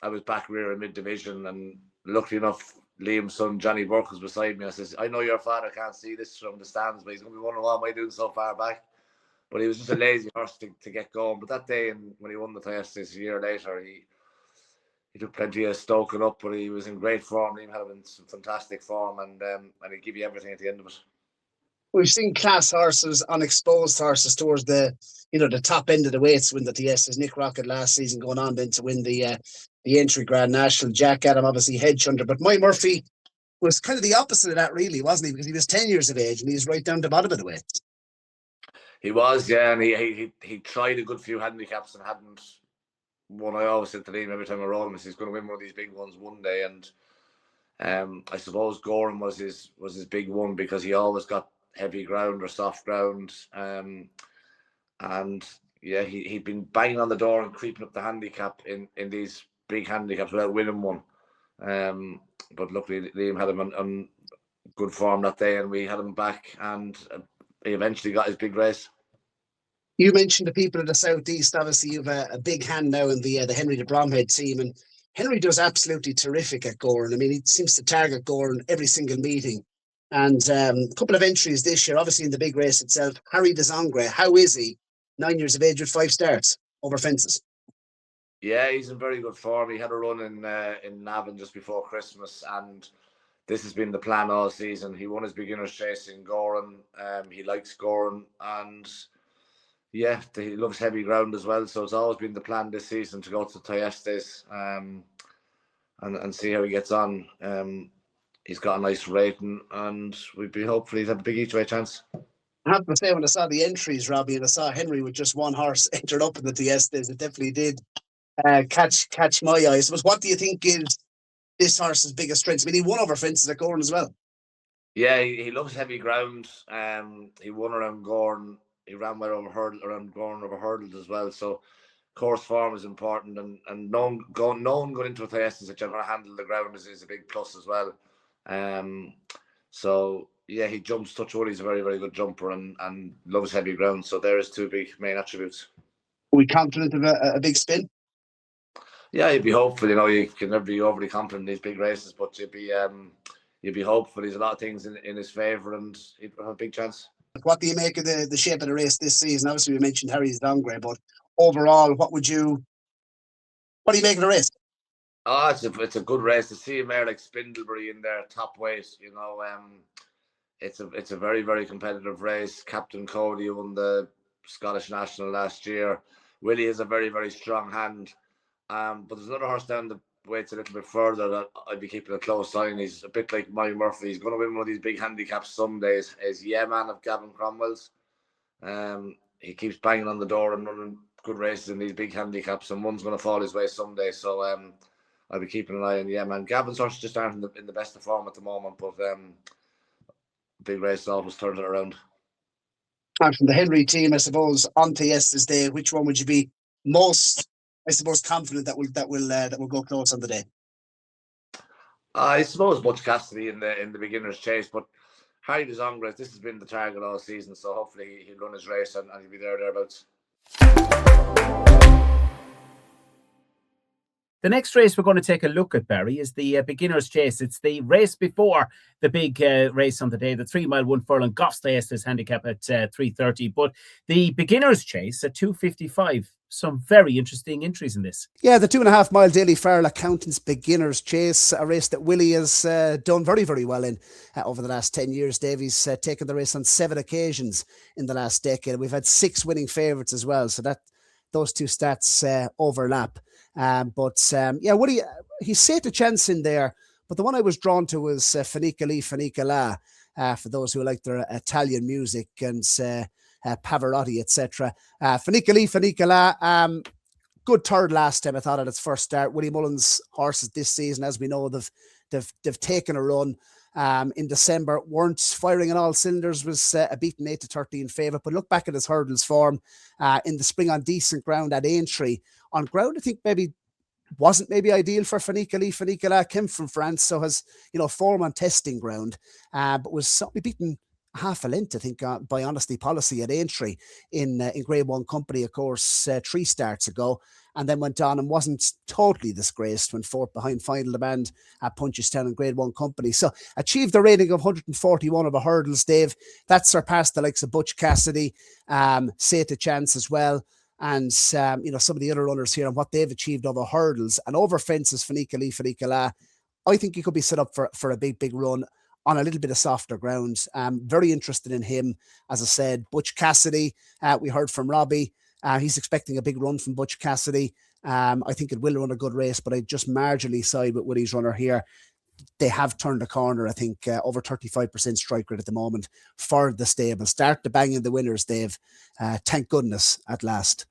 I was back rear in mid-division, and luckily enough, Liam's son, Johnny Burke, was beside me. I says, I know your father can't see this from the stands, but he's going to be wondering what am I doing so far back. But he was just a lazy horse to get going. But that day, when he won the Thyestes a year later, he took plenty of stoking up, but he was in great form. Liam had him in some fantastic form, and he'd give you everything at the end of it. We've seen class horses, unexposed horses towards the top end of the weights win the Thyestes. Nick Rocket last season going on then to win the entry Grand National. Jack Adam, obviously hedge hunter, but my Murphy was kind of the opposite of that, really, wasn't he? Because he was 10 years of age and he was right down the bottom of the weight. He was, yeah, and he tried a good few handicaps and hadn't won. I always said to him every time I rode him, he's going to win one of these big ones one day. And I suppose Gowran was his big one because he always got heavy ground or soft ground. And yeah, he'd been banging on the door and creeping up the handicap in these big handicaps without winning one. But luckily Liam had him on good form that day, and we had him back, and he eventually got his big race. You mentioned the people of the southeast. Obviously, you've a big hand now in the Henry de Bromhead team, and Henry does absolutely terrific at Gowran. I mean, he seems to target Gowran every single meeting. And a couple of entries this year, obviously in the big race itself. Harry de Zongre, how is he? 9 years of age with 5 starts over fences. Yeah, he's in very good form. He had a run in Navan just before Christmas, and this has been the plan all season. He won his beginner's chase in Gowran. He likes Gowran, and yeah, he loves heavy ground as well. So it's always been the plan this season to go to Thyestes and see how he gets on. He's got a nice rating, and we'd be hopefully he'd have a big each way chance. I have to say, when I saw the entries, Robbie, and I saw Henry with just one horse entered up in the Thyestes, it definitely did catch my eyes. But what do you think is this horse's biggest strengths? I mean, he won over fences at Gowran as well. Yeah, he loves heavy ground. He won around Gowran. He ran well around Gowran over hurdles as well. So course form is important, and knowing going into a Thyestes that you're going to handle the ground is a big plus as well. So yeah, he jumps touch wood. He's a very, very good jumper and loves heavy ground. So there is 2 big main attributes. Are we confident of a big spin? Yeah, you'd be hopeful. You know, you can never be overly confident in these big races, but you'd be hopeful. There's a lot of things in his favour, and he'd have a big chance. What do you make of the shape of the race this season? Obviously, we mentioned Harry's downgrade, but overall, what do you make of the race? Oh, it's a good race. To see a mare like Spindlebury in there, top weight, you know, it's a very, very competitive race. Captain Cody won the Scottish National last year. Willie is a very, very strong hand. But there's another horse down the weights a little bit further that I'd be keeping a close eye on. He's a bit like Mike Murphy. He's going to win one of these big handicaps some days. Is Yeah Man of Gavin Cromwell's. He keeps banging on the door and running good races in these big handicaps, and one's going to fall his way someday. So I'll be keeping an eye on Yeah Man. Gavin's horse just aren't in the best of form at the moment, but big race always turns it around. And from the Henry team, I suppose, on Thyestes Day, which one would you be most, I suppose, confident that will go close on the day? I suppose Butch Cassidy in the beginner's chase, but Harry de Zongre, this has been the target all season, so hopefully he'll run his race and he'll be thereabouts. The next race we're going to take a look at, Barry, is the beginner's chase. It's the race before the big race on the day, the 3 mile 1 furlong GOFFS THYESTES handicap at 3:30. But the beginner's chase at 2:55. Some very interesting entries in this. Yeah, the 2.5 mile daily Farrell Accountants beginner's chase, a race that Willie has done very, very well in over the last 10 years. Davy's taken the race on 7 occasions in the last decade. We've had 6 winning favourites as well, so that those two stats overlap. Yeah, Willie, he set a chance in there, but the one I was drawn to was Fanica La, for those who like their Italian music, and Pavarotti, etc. Fanica La, good third last time, I thought, at its first start. Willie Mullins' horses this season, as we know, they've taken a run. In December, weren't firing on all cylinders, was a beaten 8-13 favourite. But look back at his hurdles form in the spring on decent ground at Aintree. On ground, I think wasn't ideal for Fanica La, came from France, so has, form on testing ground, but was certainly beaten half a length, I think, by Honesty Policy at Aintree in Grade 1 company, of course, 3 starts ago, and then went on and wasn't totally disgraced when 4th behind Final Demand at Punchestown in Grade 1 company. So achieved a rating of 141 over hurdles, Dave. That surpassed the likes of Butch Cassidy, Seta Chance as well, and some of the other runners here and what they've achieved over hurdles and over fences. Fanica La, I think he could be set up for a big run on a little bit of softer ground. Very interested in him, as I said. Butch Cassidy, we heard from Robbie. He's expecting a big run from Butch Cassidy. I think it will run a good race, but I just marginally side with Willie's runner here. They have turned a corner, I think, over 35% strike rate at the moment for the stable. Start to bang in the winners, Dave. Thank goodness, at last.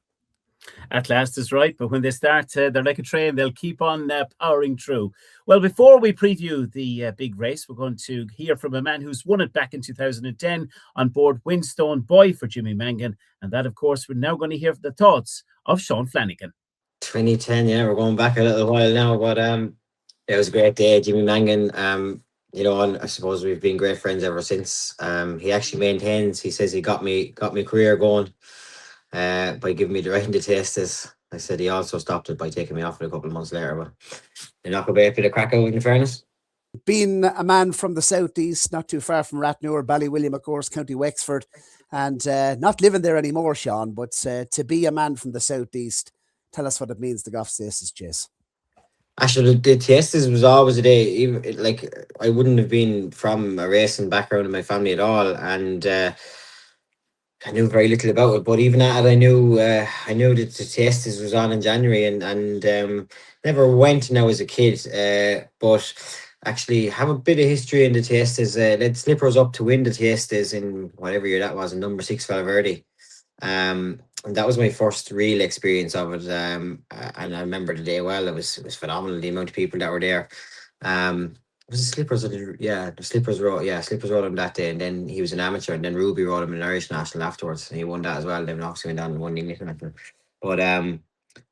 At last is right, but when they start, they're like a train. They'll keep on powering through. Well, before we preview the big race, we're going to hear from a man who's won it back in 2010 on board Windstone Boy for Jimmy Mangan. And that, of course, we're now going to hear the thoughts of Sean Flanagan. 2010, yeah, we're going back a little while now, but it was a great day. Jimmy Mangan, and I suppose we've been great friends ever since. He actually maintains, he says he got me career going by giving me the right to Thyestes. I said he also stopped it by taking me off it a couple of months later, but you're not going to be a bit of crack out, in fairness. Being a man from the southeast, not too far from Rathnure, Ballywilliam, of course, County Wexford, and not living there anymore, Sean, but to be a man from the southeast, tell us what it means, the GOFFS Thyyestes Chase. Actually, the Thyestes was always a day. Even like I wouldn't have been from a racing background in my family at all, and I knew very little about it. But even at it, I knew that the Thyestes was on in January, and never went now as a kid. But actually have a bit of history in the Thyestes. Led Slippers up to win the Thyestes in whatever year that was, in number 6 Valverde. And that was my first real experience of it. And I remember the day well. It was phenomenal, the amount of people that were there. Was the Slippers? The Slippers rode him that day, and then he was an amateur, and then Ruby rode him in Irish National afterwards, and he won that as well. Then obviously went on and won the English National. But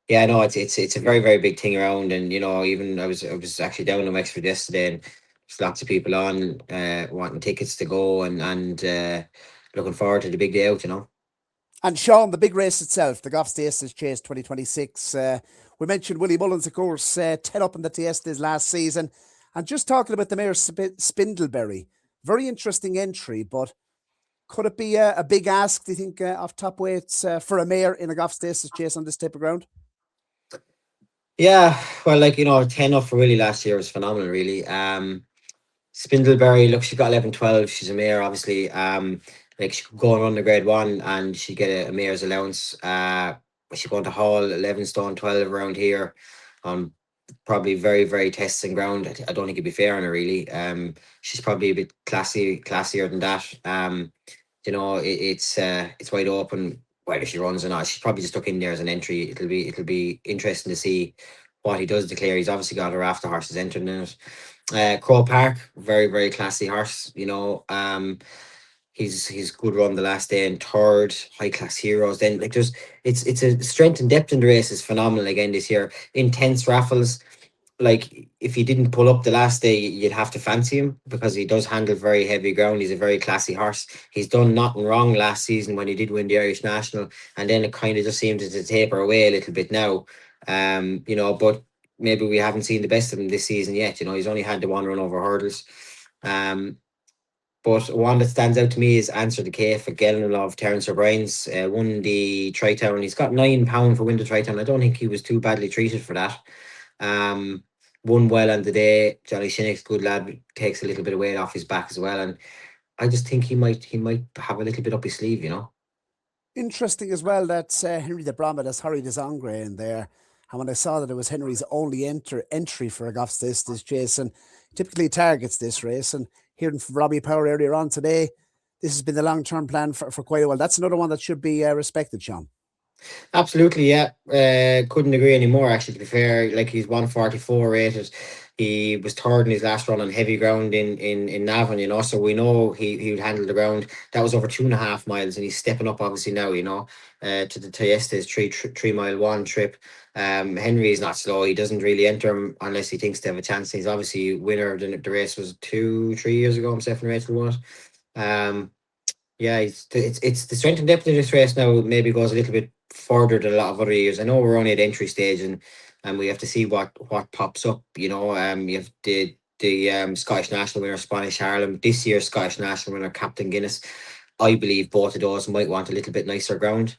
yeah, no, it's a very, very big thing around, and even I was actually down in Wexford yesterday, and there's lots of people on wanting tickets to go, and looking forward to the big day out. And Sean, the big race itself, the GOFFS Thyyestes Chase 2026. We mentioned Willie Mullins, of course, 10 up in the Thyestes last season. And just talking about the mare Spindleberry, very interesting entry, but could it be a big ask, do you think, of top weights for a mare in a GOFFS Thyyestes Chase on this type of ground? Yeah, well, 10 up for Willie last year was phenomenal, really. Spindleberry, look, she got 11-12. She's a mare, obviously. She could go and run the grade 1 and she get a mare's allowance. She's going to haul 11 stone 12 around here on probably very, very testing ground. I don't think it'd be fair on her, really. She's probably a bit classier than that. It's wide open whether she runs or not. She's probably just stuck in there as an entry. It'll be interesting to see what he does declare. He's obviously got her after horses entered in it. Crow Park, very, very classy horse. He's good run the last day in third, high class heroes. Then it's a strength and depth in the race is phenomenal again this year. Intense raffles. Like if he didn't pull up the last day, you'd have to fancy him because he does handle very heavy ground. He's a very classy horse. He's done nothing wrong last season when he did win the Irish National, and then it kind of just seemed to taper away a little bit now. But maybe we haven't seen the best of him this season yet. He's only had the one run over hurdles. But one that stands out to me is Answer the K for Galmoy of Terence O'Brien's. Won the Tri-Town. He's got £9 for win the Tri-Town. I don't think he was too badly treated for that. Won well on the day. Johnny Shinnick's good lad, takes a little bit of weight off his back as well. And I just think he might have a little bit up his sleeve, Interesting as well that Henry de Bromhead has hurried his Angre in there. And when I saw that it was Henry's only entry for a GOFFS Thyyestes Chase, and typically targets this race, and hearing from Robbie Power earlier on today, this has been the long-term plan for quite a while. That's another one that should be respected, Sean. Absolutely, yeah. Couldn't agree anymore, actually, to be fair. Like, he's 144 rated. He was third in his last run on heavy ground in Navan, so we know he would handle the ground. That was over 2.5 miles, and he's stepping up, obviously, now, to the Thyestes 3 mile 1 trip. Henry is not slow. He doesn't really enter him unless he thinks they have a chance. He's obviously winner. The race was 2-3 years ago. Himself and Rachel won it. Yeah, it's the strength and depth of this race now maybe goes a little bit further than a lot of other years. I know we're only at entry stage, and we have to see what pops up. You have the Scottish National winner Spanish Harlem, this year's Scottish National winner Captain Guinness. I believe both of those might want a little bit nicer ground.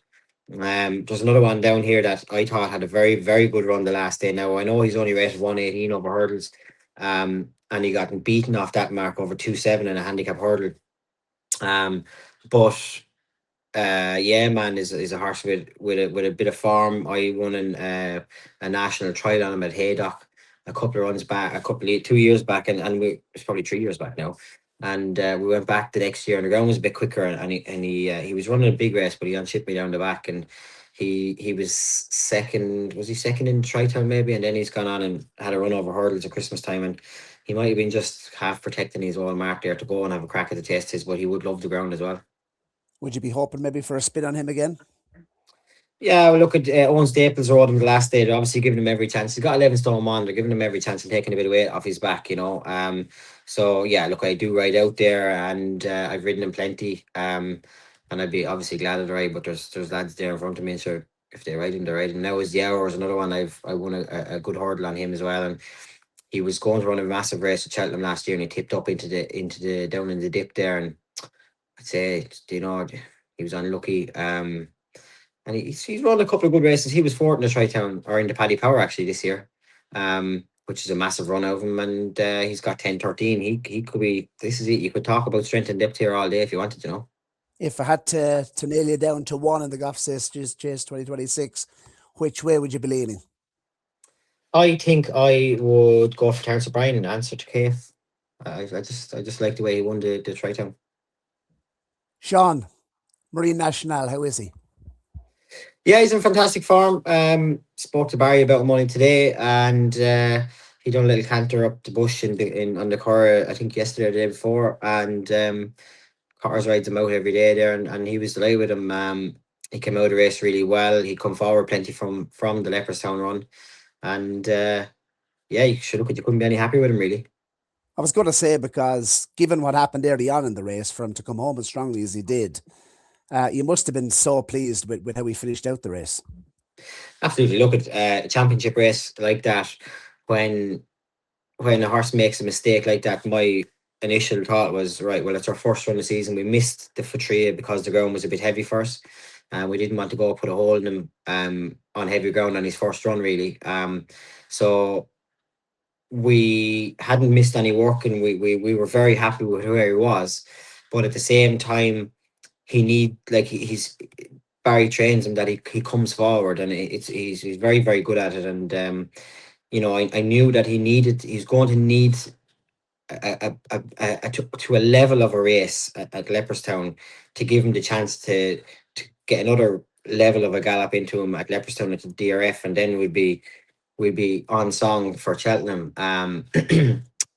There's another one down here that I thought had a very, very good run the last day. Now I know he's only rated 118 over hurdles, and he got beaten off that mark over 2.7 in a handicap hurdle. Yeah, man, is a horse with a bit of form. I won a national trial on him at Haydock a couple of runs back, 2 years back, and it's probably 3 years back now. And we went back the next year, and the ground was a bit quicker, and he was running a big race, but he unshipped me down the back, and he was second. Was he second in Tri-Town maybe? And then he's gone on and had a run over hurdles at Christmas time, and he might have been just half protecting his own mark there to go and have a crack at the Thyestes, but he would love the ground as well. Would you be hoping maybe for a spin on him again? Yeah, well, look at Owen Staples rode him the last day. They're obviously giving him every chance. He's got 11 stone on. They're giving him every chance and taking a bit of weight off his back, So yeah, look, I do ride out there, and I've ridden him plenty. And I'd be obviously glad of the ride, but there's lads there in front of me, so if they ride him, they're riding. Now is the Hours, another one. I won a good hurdle on him as well, and he was going to run a massive race at Cheltenham last year, and he tipped up into the down in the dip there, and I'd say he was unlucky. And he's run a couple of good races. He was fourth in the Tri-Town, or in the Paddy Power actually this year, which is a massive run of him. And he's got 10-13. He could be. This is it. You could talk about strength and depth here all day if you wanted to know. If I had to nail you down to one in the GOFFS Thyyestes Chase 2026, which way would you be leaning? I think I would go for Terence O'Brien in answer to Keith. I just like the way he won the Tri-Town. Sean, Marine National, how is he? Yeah, he's in fantastic form. Spoke to Barry about money today, and he done a little canter up the bush on the car, I think yesterday or the day before, and Cars rides him out every day there, and he was delighted with him. He came out of the race really well. He come forward plenty from the Leopardstown run, and yeah, you couldn't be any happy with him really. I was going to say, because given what happened early on in the race, for him to come home as strongly as he did, you must have been so pleased with how he finished out the race. Absolutely. Look at a championship race like that, when a horse makes a mistake like that, my initial thought was, right, well, it's our first run of the season. We missed the Futria because the ground was a bit heavy for us. We didn't want to go put a hole in him on heavy ground on his first run, really. So we hadn't missed any work, and we were very happy with where he was. But at the same time, he's Barry trains him that he comes forward, and he's very, very good at it. And I knew that he's going to need to a level of a race at Leopardstown to give him the chance to get another level of a gallop into him at Leopardstown at the DRF, and then we'd be on song for Cheltenham.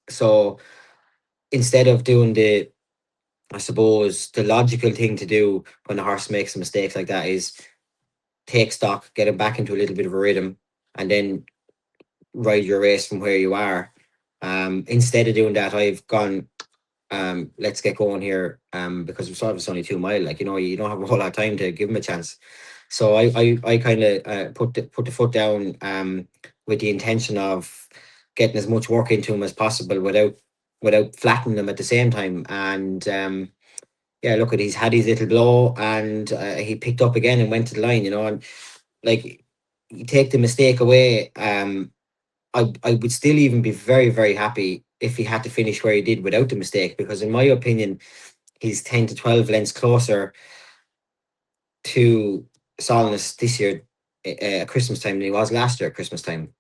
So instead of doing I suppose the logical thing to do when a horse makes a mistake like that is take stock, get him back into a little bit of a rhythm, and then ride your race from where you are. Instead of doing that, I've gone, let's get going here, because it's only 2 mile. You don't have a whole lot of time to give him a chance. So I kind of put the foot down, with the intention of getting as much work into him as possible without flattening him at the same time. And yeah, look, he's had his little blow, and he picked up again and went to the line, and you take the mistake away. I would still even be very, very happy if he had to finish where he did without the mistake, because in my opinion, he's 10 to 12 lengths closer to Solness this year at Christmas time than he was last year at Christmas time.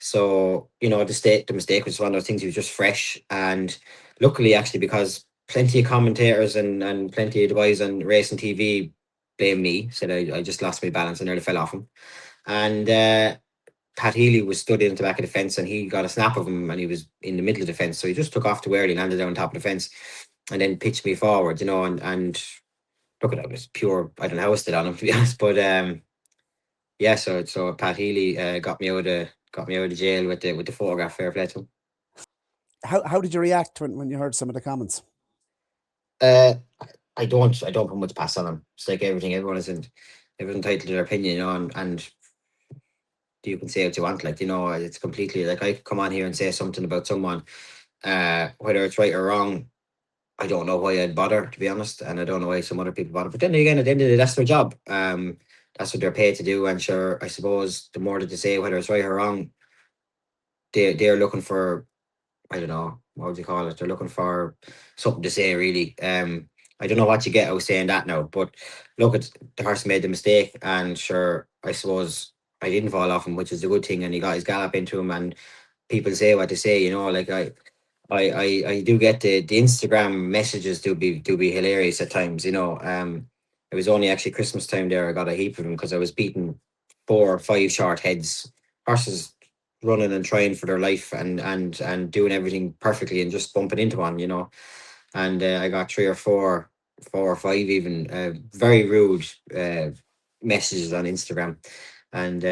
So the mistake was one of those things. He was just fresh, and luckily, actually, because plenty of commentators and plenty of the boys on racing TV blame me, said I just lost my balance and nearly fell off him, and Pat Healy was stood in the back of the fence, and he got a snap of him, and he was in the middle of the fence, so he just took off too early, landed down on top of the fence, and then pitched me forward, and look at that, it was pure. I don't know how I stood on him, to be honest, but yeah. So Pat Healy got me out of jail with the photograph. Fair play to him. How did you react when you heard some of the comments? I don't put much pass on them. It's like everything. Everyone's entitled to their opinion, and you can say what you want. It's completely like, I could come on here and say something about someone, whether it's right or wrong. I don't know why I'd bother, to be honest, and I don't know why some other people bother. But then again, at the end of the day, that's their job. That's what they're paid to do. And sure, I suppose the more that they say, whether it's right or wrong, they're looking for, I don't know, what would you call it? They're looking for something to say, really. I don't know what you get out of saying that now, but look, the horse made the mistake, and sure, I suppose I didn't fall off him, which is a good thing, and he got his gallop into him, and people say what they say, I do get the Instagram messages do be hilarious at times, It was only actually Christmas time there I got a heap of them, because I was beating 4 or 5 short heads, horses running and trying for their life and doing everything perfectly, and just bumping into one, and I got 3 or 4 or 5 even, very rude messages on Instagram, and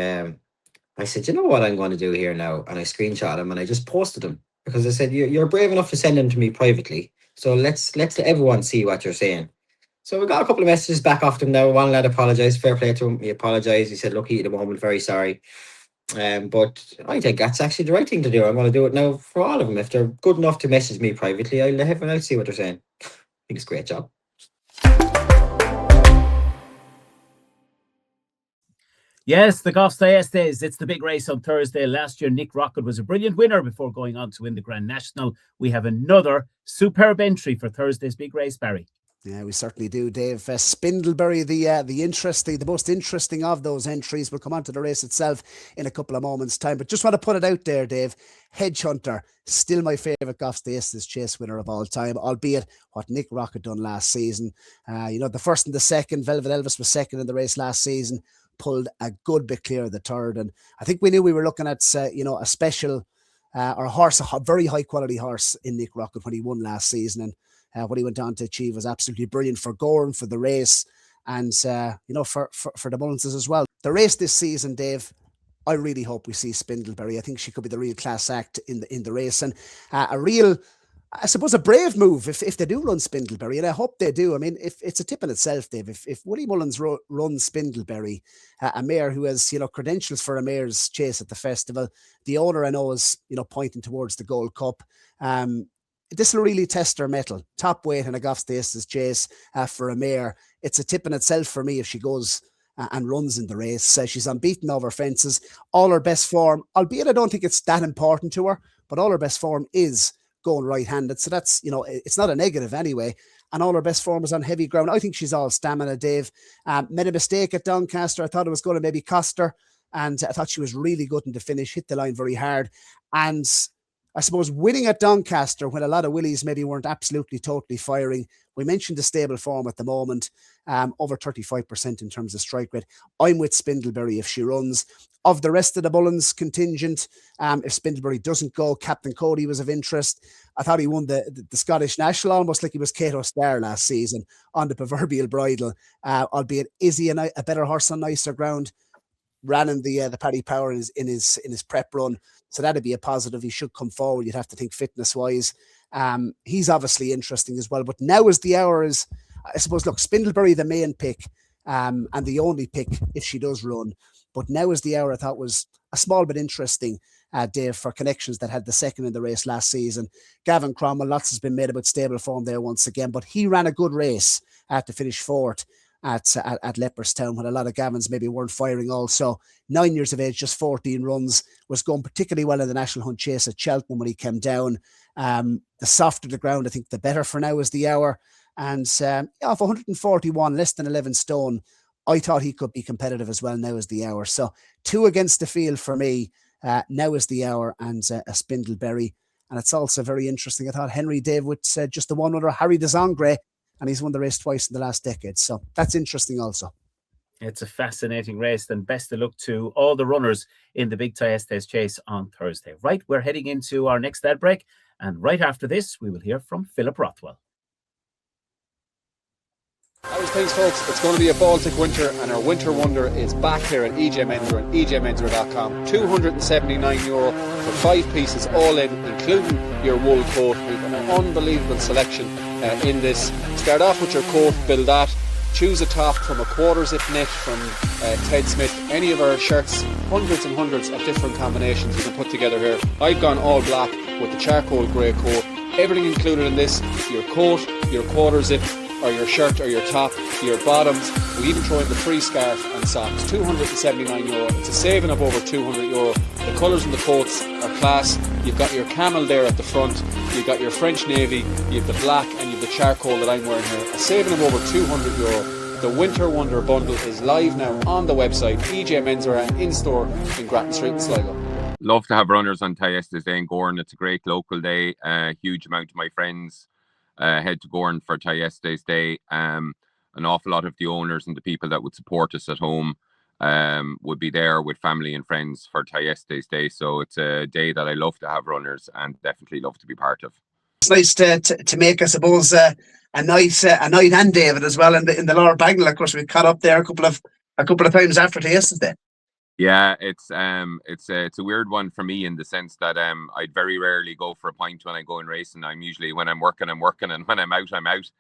I said, you know what I'm going to do here now, and I screenshot him and I just posted them because I said you're brave enough to send them to me privately, so let's let everyone see what you're saying. So we got a couple of messages back off him now. One lad apologised, fair play to him. He apologised. He said, look, heat of the moment, very sorry. But I think that's actually the right thing to do. I'm going to do it now for all of them. If they're good enough to message me privately, I'll see what they're saying. I think it's a great job. Yes, the GOFFS Thyyestes. It's the big race on Thursday. Last year, Nick Rocket was a brilliant winner before going on to win the Grand National. We have another superb entry for Thursday's big race, Barry. Yeah, we certainly do, Dave. Spindlebury, the most interesting of those entries. We'll come on to the race itself in a couple of moments' time. But just want to put it out there, Dave. Hedge Hunter, still my favourite GOFFS Thyyestes Chase winner of all time, albeit what Nick Rocket done last season. The first and the second, Velvet Elvis was second in the race last season, pulled a good bit clear of the third. And I think we knew we were looking at, a special, or a horse, a very high quality horse in Nick Rocket when he won last season. And what he went on to achieve was absolutely brilliant for Gowran, for the race, and for the Mullinses as well. The race this season, Dave, I really hope we see Spindlebury. I think she could be the real class act in the race, and a real, I suppose, a brave move if they do run Spindlebury, and I hope they do. I mean, if it's a tip in itself, Dave. If Willie Mullins runs Spindlebury, a mare who has credentials for a mare's chase at the festival, the owner I know is pointing towards the Gold Cup. This will really test her mettle. Top weight in a GOFFS Thyyestes Chase for a mare. It's a tip in itself for me if she goes and runs in the race. She's unbeaten over fences. All her best form, albeit I don't think it's that important to her, but all her best form is going right-handed. So that's, it's not a negative anyway. And all her best form is on heavy ground. I think she's all stamina, Dave. Made a mistake at Doncaster. I thought it was going to maybe cost her. And I thought she was really good in the finish, hit the line very hard. And I suppose winning at Doncaster when a lot of Willies maybe weren't absolutely totally firing. We mentioned the stable form at the moment, over 35% in terms of strike rate. I'm with Spindlebury if she runs. Of the rest of the Mullins contingent, if Spindlebury doesn't go, Captain Cody was of interest. I thought he won the Scottish National almost like he was Cato Star last season on the proverbial bridle, albeit is he a better horse on nicer ground? Ran in the Paddy Power in his prep run, so that'd be a positive. He should come forward. You'd have to think fitness wise. He's obviously interesting as well. But now is the hour. I suppose, look, Spindlebury the main pick, and the only pick if she does run. But now is the hour. I thought was a small bit interesting, Dave, for connections that had the second in the race last season. Gavin Cromwell, lots has been made about stable form there once again, but he ran a good race to finish fourth at Leopardstown when a lot of Gavins maybe weren't firing also. 9 years of age, just 14 runs, was going particularly well in the National Hunt Chase at Cheltenham when he came down. The softer the ground, I think the better for now is the hour. And off 141, less than 11 stone, I thought he could be competitive as well. Now is the hour. So 2 against the field for me. Now is the hour, and a Spindlebury. And it's also very interesting. I thought Henry David said just the one under Harry Desangre, and he's won the race twice in the last decade. So that's interesting also. It's a fascinating race, and best of luck to all the runners in the big Thyestes Chase on Thursday. Right, we're heading into our next ad break, and right after this, we will hear from Philip Rothwell. How's things, folks? It's going to be a Baltic winter, and our winter wonder is back here at EJ Menswear and EJMenswear.com. €279 for 5 pieces all in, including your wool coat. We've got an unbelievable selection in this. Start off with your coat, build that. Choose a top from a quarter zip knit from Ted Smith. Any of our shirts, hundreds and hundreds of different combinations you can put together here. I've gone all black with the charcoal grey coat. Everything included in this: your coat, your quarter zip, or your shirt, or your top, your bottoms. We even throw in the free scarf and socks. €279. It's a saving of over €200. The colours in the coats are class. You've got your camel there at the front. You've got your French navy. You've the black, and you've the charcoal that I'm wearing here. A saving of over €200. The Winter Wonder Bundle is live now on the website, EJ Menswear, and in store in Grattan Street in Sligo. Love to have runners on Thyestes Day in Gowran. It's a great local day. A huge amount of my friends head to Gowran for Thyestes Day. An awful lot of the owners and the people that would support us at home would be there with family and friends for Thyestes Day. So it's a day that I love to have runners and definitely love to be part of. It's nice to make, I suppose, a night and David as well in the Lower Bagnall. Of course, we caught up there a couple of a couple of times after Thyestes Day. Yeah, it's a weird one for me in the sense that I'd very rarely go for a pint when I go in racing. I'm usually, when I'm working, and when I'm out, I'm out.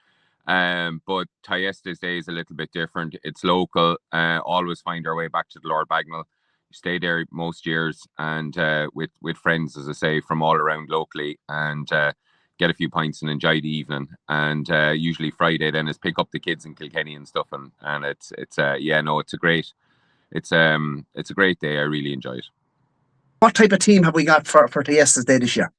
But Thyestes Day is a little bit different. It's local. Always find our way back to the Lord Bagnall. Stay there most years, and with friends, as I say, from all around locally, and get a few pints and enjoy the evening. And usually Friday then is pick up the kids in Kilkenny and stuff, and it's a great day. I really enjoy it. What type of team have we got for Thyestes Day this year?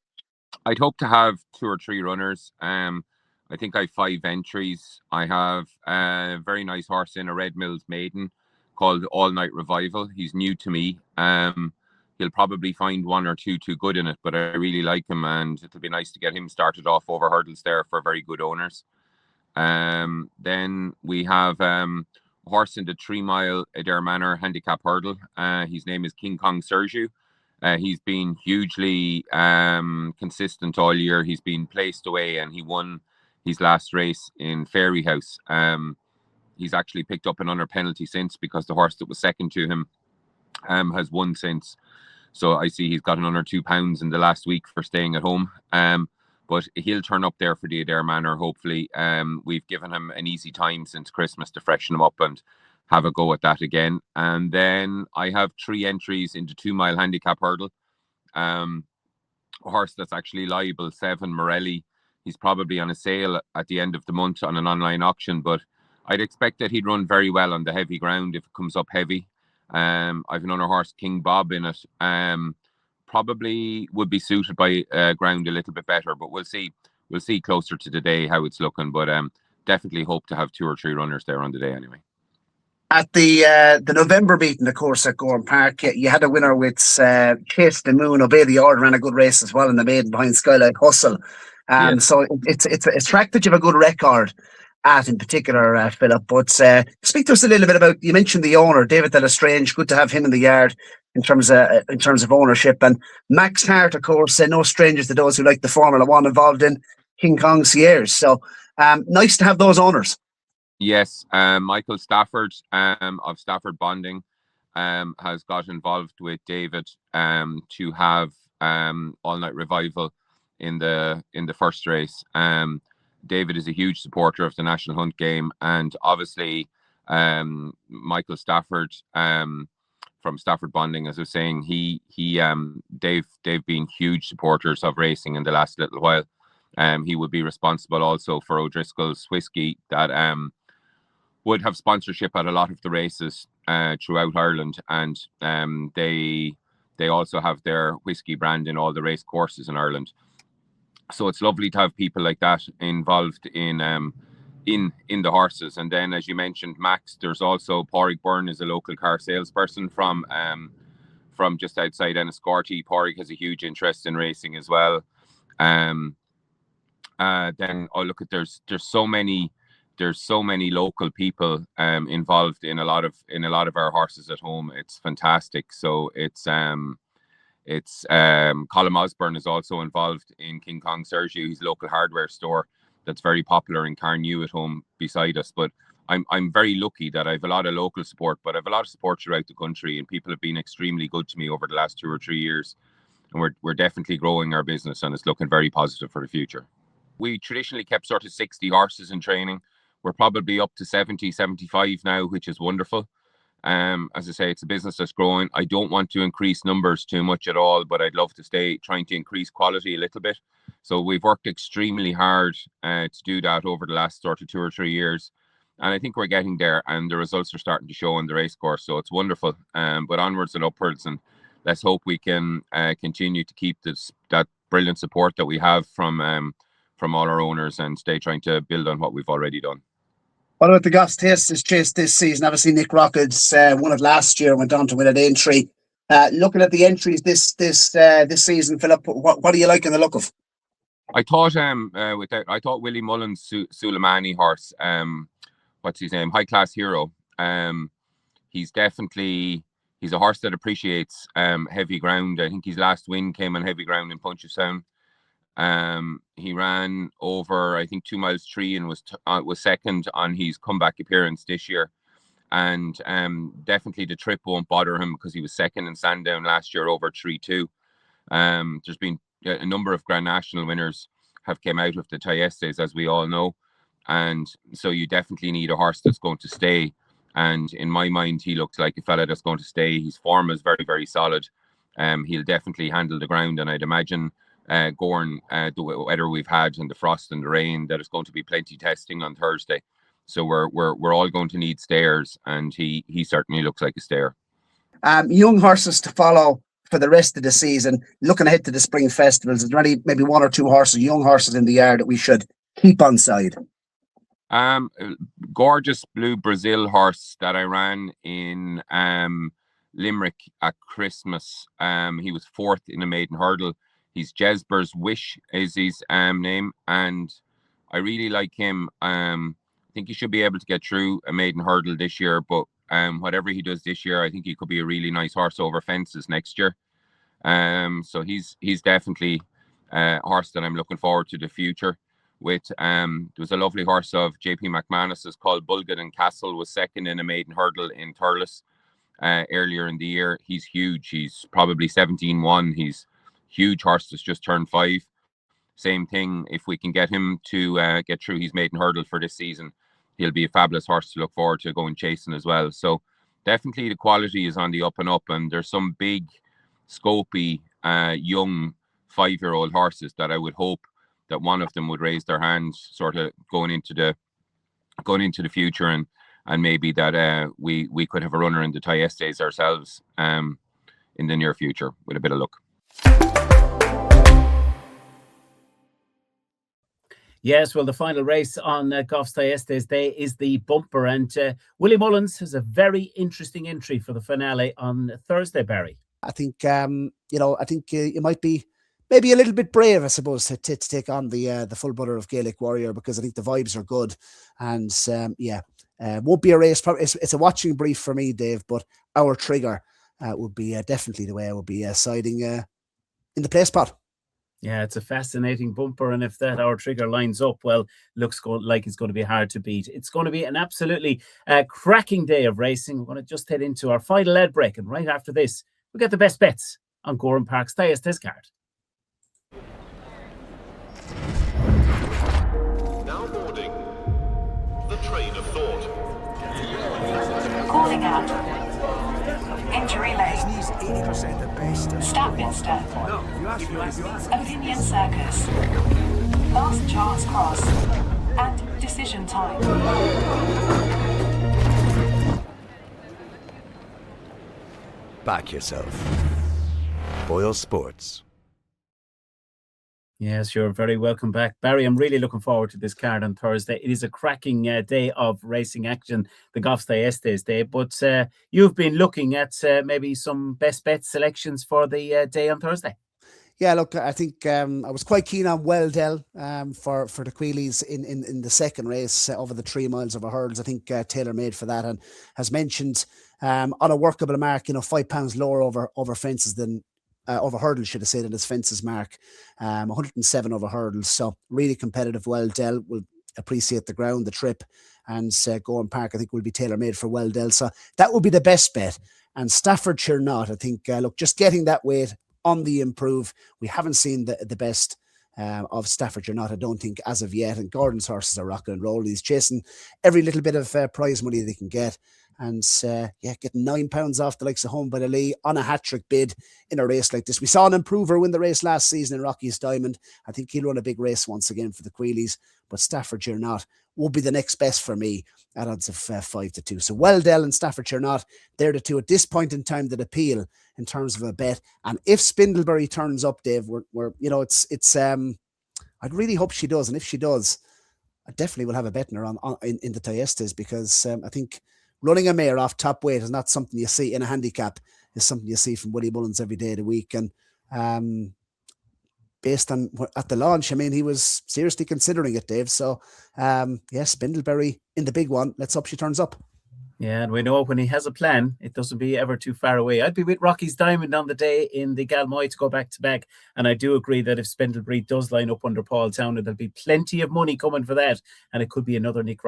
I'd hope to have 2 or 3 runners. I think I have 5 entries. I have a very nice horse in a Red Mills maiden called All Night Revival. He's new to me. He'll probably find 1 or 2 too good in it, but I really like him, and it'll be nice to get him started off over hurdles there for very good owners. Then we have horse in the 3 mile Adair Manor Handicap Hurdle. His name is King Kong Sergio. He's been hugely consistent all year. He's been placed away, and he won his last race in Fairy House. He's actually picked up an under penalty since, because the horse that was second to him has won since. So I see he's got an under £2 in the last week for staying at home. But he'll turn up there for the Adair Manor, hopefully. We've given him an easy time since Christmas to freshen him up and have a go at that again. And then I have 3 entries into 2 mile handicap hurdle. A horse that's actually liable, 7 Morelli. He's probably on a sale at the end of the month on an online auction, but I'd expect that he'd run very well on the heavy ground if it comes up heavy. I've another horse, King Bob, in it. Probably would be suited by ground a little bit better, but we'll see. We'll see closer to the day how it's looking, but definitely hope to have 2 or 3 runners there on the day anyway. At the November meeting, of course, at Gowran Park, you had a winner with Chase the Moon. Obey the Order ran a good race as well in the maiden behind Skylight Hustle. Yes. So it's a track that you have a good record at in particular, Philip. But speak to us a little bit about, you mentioned the owner, David Delestrange. Good to have him in the yard in terms of ownership. And Max Hart, of course, no strangers to those who like the Formula One, involved in King Kong Sierras. So nice to have those owners. Yes, Michael Stafford of Stafford Bonding has got involved with David to have All Night Revival in the first race. David is a huge supporter of the National Hunt game, and obviously Michael Stafford from Stafford Bonding, as I was saying, they've been huge supporters of racing in the last little while. He would be responsible also for O'Driscoll's whiskey that would have sponsorship at a lot of the races throughout Ireland, and they also have their whiskey brand in all the race courses in Ireland. So it's lovely to have people like that involved in the horses. And then, as you mentioned, Max, there's also Pádraig Byrne is a local car salesperson from just outside Enniscorthy. Pádraig has a huge interest in racing as well. Then look at there's so many local people involved in a lot of our horses at home. It's fantastic. So it's Colin Osborne is also involved in King Kong Sergio, his local hardware store that's very popular in Carnew at home beside us. But I'm very lucky that I have a lot of local support, but I have a lot of support throughout the country, and people have been extremely good to me over the last 2 or 3 years. And we're definitely growing our business, and it's looking very positive for the future. We traditionally kept sort of 60 horses in training. We're probably up to 70, 75 now, which is wonderful. As I say, it's a business that's growing. I don't want to increase numbers too much at all, but I'd love to stay trying to increase quality a little bit. So we've worked extremely hard to do that over the last sort of 2 or 3 years. And I think we're getting there, and the results are starting to show in the race course. So it's wonderful. But onwards and upwards, and let's hope we can continue to keep that brilliant support that we have from all our owners, and stay trying to build on what we've already done. What about the GOFFS Thyestes Chase this season? Obviously, Nick Rockets won it last year, went on to win an entry. Looking at the entries this season, Philip, what do you like in the look of? I thought I thought Willie Mullins' Suleimani horse, what's his name, High Class Hero. He's a horse that appreciates heavy ground. I think his last win came on heavy ground in Punchestown. He ran over, I think, 2 miles 3 and was second on his comeback appearance this year. and definitely the trip won't bother him because he was second in Sandown last year over 3-2. There's been a number of Grand National winners have came out of the Thyestes, as we all know, and so you definitely need a horse that's going to stay. And in my mind, he looks like a fella that's going to stay. His form is very, very solid. He'll definitely handle the ground, and I'd imagine Gowran, the weather we've had and the frost and the rain, that it's going to be plenty testing on Thursday. So we're all going to need stayers, and he certainly looks like a stayer. Young horses to follow for the rest of the season. Looking ahead to the spring festivals, is there any maybe one or two horses, young horses in the yard that we should keep on side? Gorgeous Blue Brazil horse that I ran in Limerick at Christmas. He was 4th in a maiden hurdle. He's Jesper's Wish is his name, and I really like him. I think he should be able to get through a maiden hurdle this year, but whatever he does this year, I think he could be a really nice horse over fences next year. So he's definitely a horse that I'm looking forward to the future with. There was a lovely horse of JP McManus's called Bulgard and Castle, was second in a maiden hurdle in Thurles earlier in the year. He's huge. He's probably 17-1. He's huge horse that's just turned 5. Same thing, if we can get him to get through his maiden hurdle for this season, he'll be a fabulous horse to look forward to going chasing as well. So definitely the quality is on the up and up, and there's some big, scopy, young 5-year-old horses that I would hope that one of them would raise their hands, sort of going into the future, and maybe that we could have a runner in the Thyestes ourselves in the near future with a bit of luck. Yes, well, the final race on GOFFS Thyestes Day is the bumper, and Willie Mullins has a very interesting entry for the finale on Thursday, Barry. I think, I think you might be maybe a little bit brave, I suppose, to take on the full brother of Gaelic Warrior, because I think the vibes are good, and won't be a race. It's a watching brief for me, Dave, but our trigger would be definitely the way I would be siding in the play spot. Yeah, it's a fascinating bumper, and if that our trigger lines up, well, looks like it's going to be hard to beat. It's going to be an absolutely cracking day of racing. We're going to just head into our final ad break, and right after this, we'll get the best bets on Gowran Park's Thyestes card. Now boarding the train of thought. Calling out. Injury lane. Staffminster. Opinion Circus. Last Chance Cross. And Decision Time. Back yourself. Boyle Sports. Yes, you're very welcome back, Barry. I'm really looking forward to this card on Thursday. It is a cracking day of racing action, the GOFFS Thyestes Day. But you've been looking at maybe some best bet selections for the day on Thursday. Yeah, look, I think I was quite keen on Welldell for the Queallys in the second race over the 3 miles over hurdles. I think tailor made for that, and has mentioned on a workable mark, £5 lower over fences than. Over hurdles, should have said, in his fences mark, 107 over hurdles. So really competitive. Welldell will appreciate the ground, the trip, and Gowran Park, I think, will be tailor made for Welldell. So that will be the best bet. And Staffordshire Not, I think, look, just getting that weight on the improve. We haven't seen the best of Staffordshire Not, I don't think, as of yet. And Gordon's horses are rocking and rolling. He's chasing every little bit of prize money they can get. And getting £9 off the likes of Home by the Lee on a hat-trick bid in a race like this. We saw an improver win the race last season in Rocky's Diamond. I think he'll run a big race once again for the Queallys, but Staffordshire Not will be the next best for me at odds of 5-2. So Welldell and Staffordshire Not, they're the two at this point in time that appeal in terms of a bet. And if Spindlebury turns up, Dave, I'd really hope she does. And if she does, I definitely will have a bet in her in the Thyestes, because I think running a mare off top weight is not something you see in a handicap. It's something you see from Willie Mullins every day of the week. And based on at the launch, I mean, he was seriously considering it, Dave. So, Spindlebury in the big one. Let's hope she turns up. Yeah, and we know when he has a plan, it doesn't be ever too far away. I'd be with Rocky's Diamond on the day in the Galmoy to go back to back. And I do agree that if Spindlebree does line up under Paul Townend, there'll be plenty of money coming for that. And it could be another Nick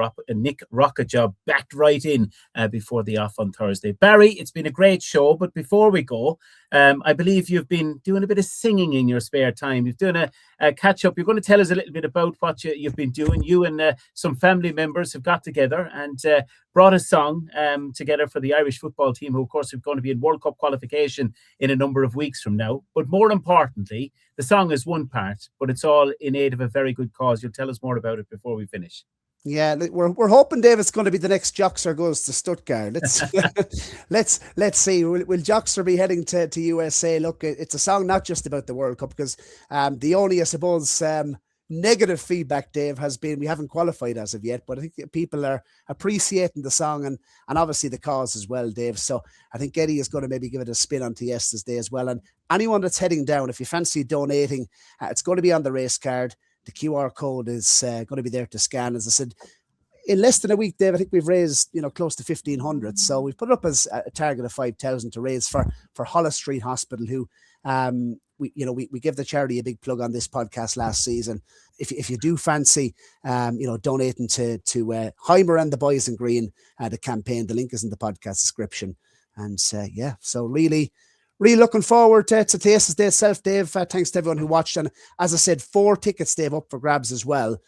Rocket job backed right in before the off on Thursday. Barry, it's been a great show. But before we go, I believe you've been doing a bit of singing in your spare time. You've done a catch up. You're going to tell us a little bit about what you've been doing. You and some family members have got together and brought a song together for the Irish football team, who of course are going to be in World Cup qualification in a number of weeks from now. But more importantly, the song is one part, but it's all in aid of a very good cause. You'll tell us more about it before we finish. Yeah, we're hoping David's going to be the next Joxer goes to Stuttgart. Let's see. Will Joxer be heading to USA? Look, it's a song not just about the World Cup, because the only, I suppose, negative feedback, Dave, has been we haven't qualified as of yet, but I think people are appreciating the song and obviously the cause as well, Dave. So I think Eddie is going to maybe give it a spin on Thyestes Day as well. And anyone that's heading down, if you fancy donating, it's going to be on the race card. The QR code is going to be there to scan. As I said, in less than a week, Dave, I think we've raised, close to 1,500. So we've put it up as a target of 5,000 to raise for Hollis Street Hospital, who we give the charity a big plug on this podcast last season. If you do fancy, donating to Heimer and the Boys in Green, the campaign, the link is in the podcast description. And so really looking forward to Thyestes Day itself, Dave. Thanks to everyone who watched. And as I said, 4 tickets, Dave, up for grabs as well.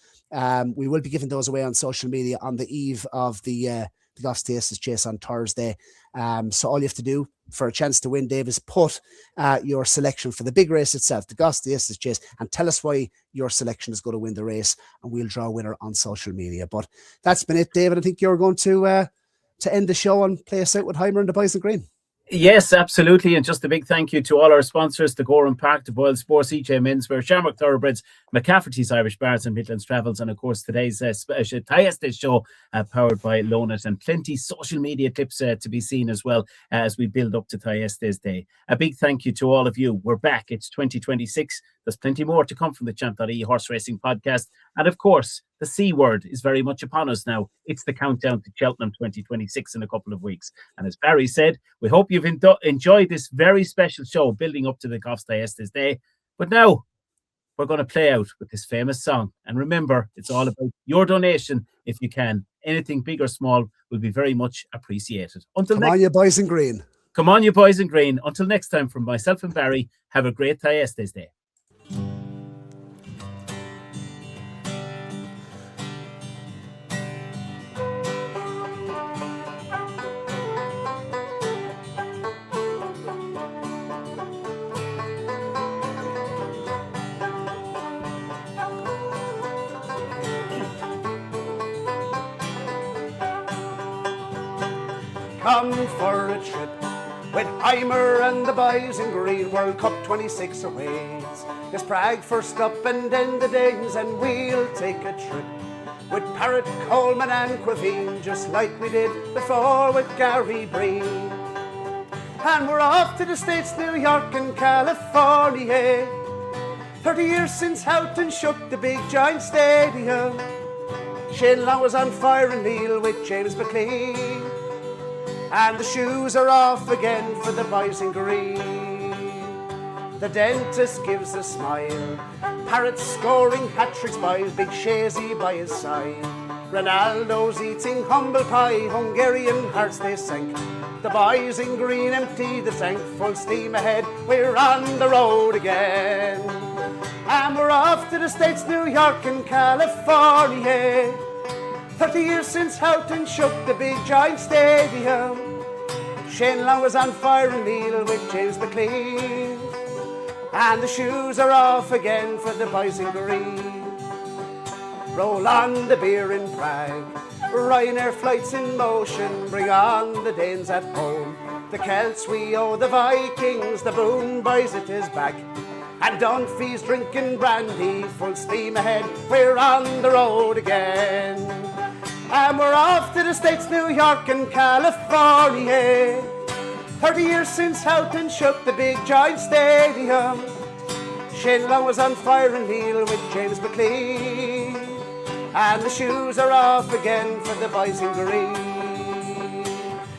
We will be giving those away on social media on the eve of the GOFFS Thyestes Chase on Thursday. So all you have to do for a chance to win, Dave, is put your selection for the big race itself, the GOFFS Thyestes Chase, and tell us why your selection is going to win the race, and we'll draw a winner on social media. But that's been it, David. I think you're going to end the show and play us out with Heimer and the Boys in Green. Yes, absolutely. And just a big thank you to all our sponsors, the Gowran Park, the Doyle Sports, EJ Menswear, Shamrock Thoroughbreds, McCafferty's Irish Bars and Midlands Travels, and of course today's special Thyestes show powered by Lonit, and plenty social media clips to be seen as well as we build up to Thyestes Day. A big thank you to all of you. We're back. It's 2026. There's plenty more to come from the Champ.ie horse racing podcast. And of course, the C word is very much upon us now. It's the countdown to Cheltenham 2026 in a couple of weeks. And as Barry said, we hope you've enjoyed this very special show building up to the GOFFS Thyestes Day. But now we're going to play out with this famous song. And remember, it's all about your donation if you can. Anything big or small will be very much appreciated. Come on, you boys in green. Come on, you boys in green. Until next time, from myself and Barry, have a great Thyestes Day. Come for a trip with Heimer and the Boys in Green. World Cup 26 awaits. It's Prague first up and then the Danes, and we'll take a trip with Parrott, Coleman and Queveen, just like we did before with Gary Breen. And we're off to the States, New York and California. 30 years since Houghton shook the big giant stadium. Shane Long was on fire and Neil with James McLean. And the shoes are off again for the Boys in Green. The dentist gives a smile. Parrott scoring hat-tricks by his big Shazy by his side. Ronaldo's eating humble pie. Hungarian hearts they sank. The Boys in Green empty the tank. Full steam ahead, we're on the road again. And we're off to the States, New York and California. 30 years since Houghton shook the big giant stadium. Shane Long was on fire and Neil with James McLean. And the shoes are off again for the Boys in Green. Roll on the beer in Prague. Ryanair flights in motion. Bring on the Danes at home. The Celts we owe the Vikings. The Boone Boys it is back. And Dunphy's drinking brandy. Full steam ahead, we're on the road again. And we're off to the States, New York and California. 30 years since Houghton shook the big giant stadium. Shane Long was on fire and Neil with James McLean. And the shoes are off again for the Boys in Green.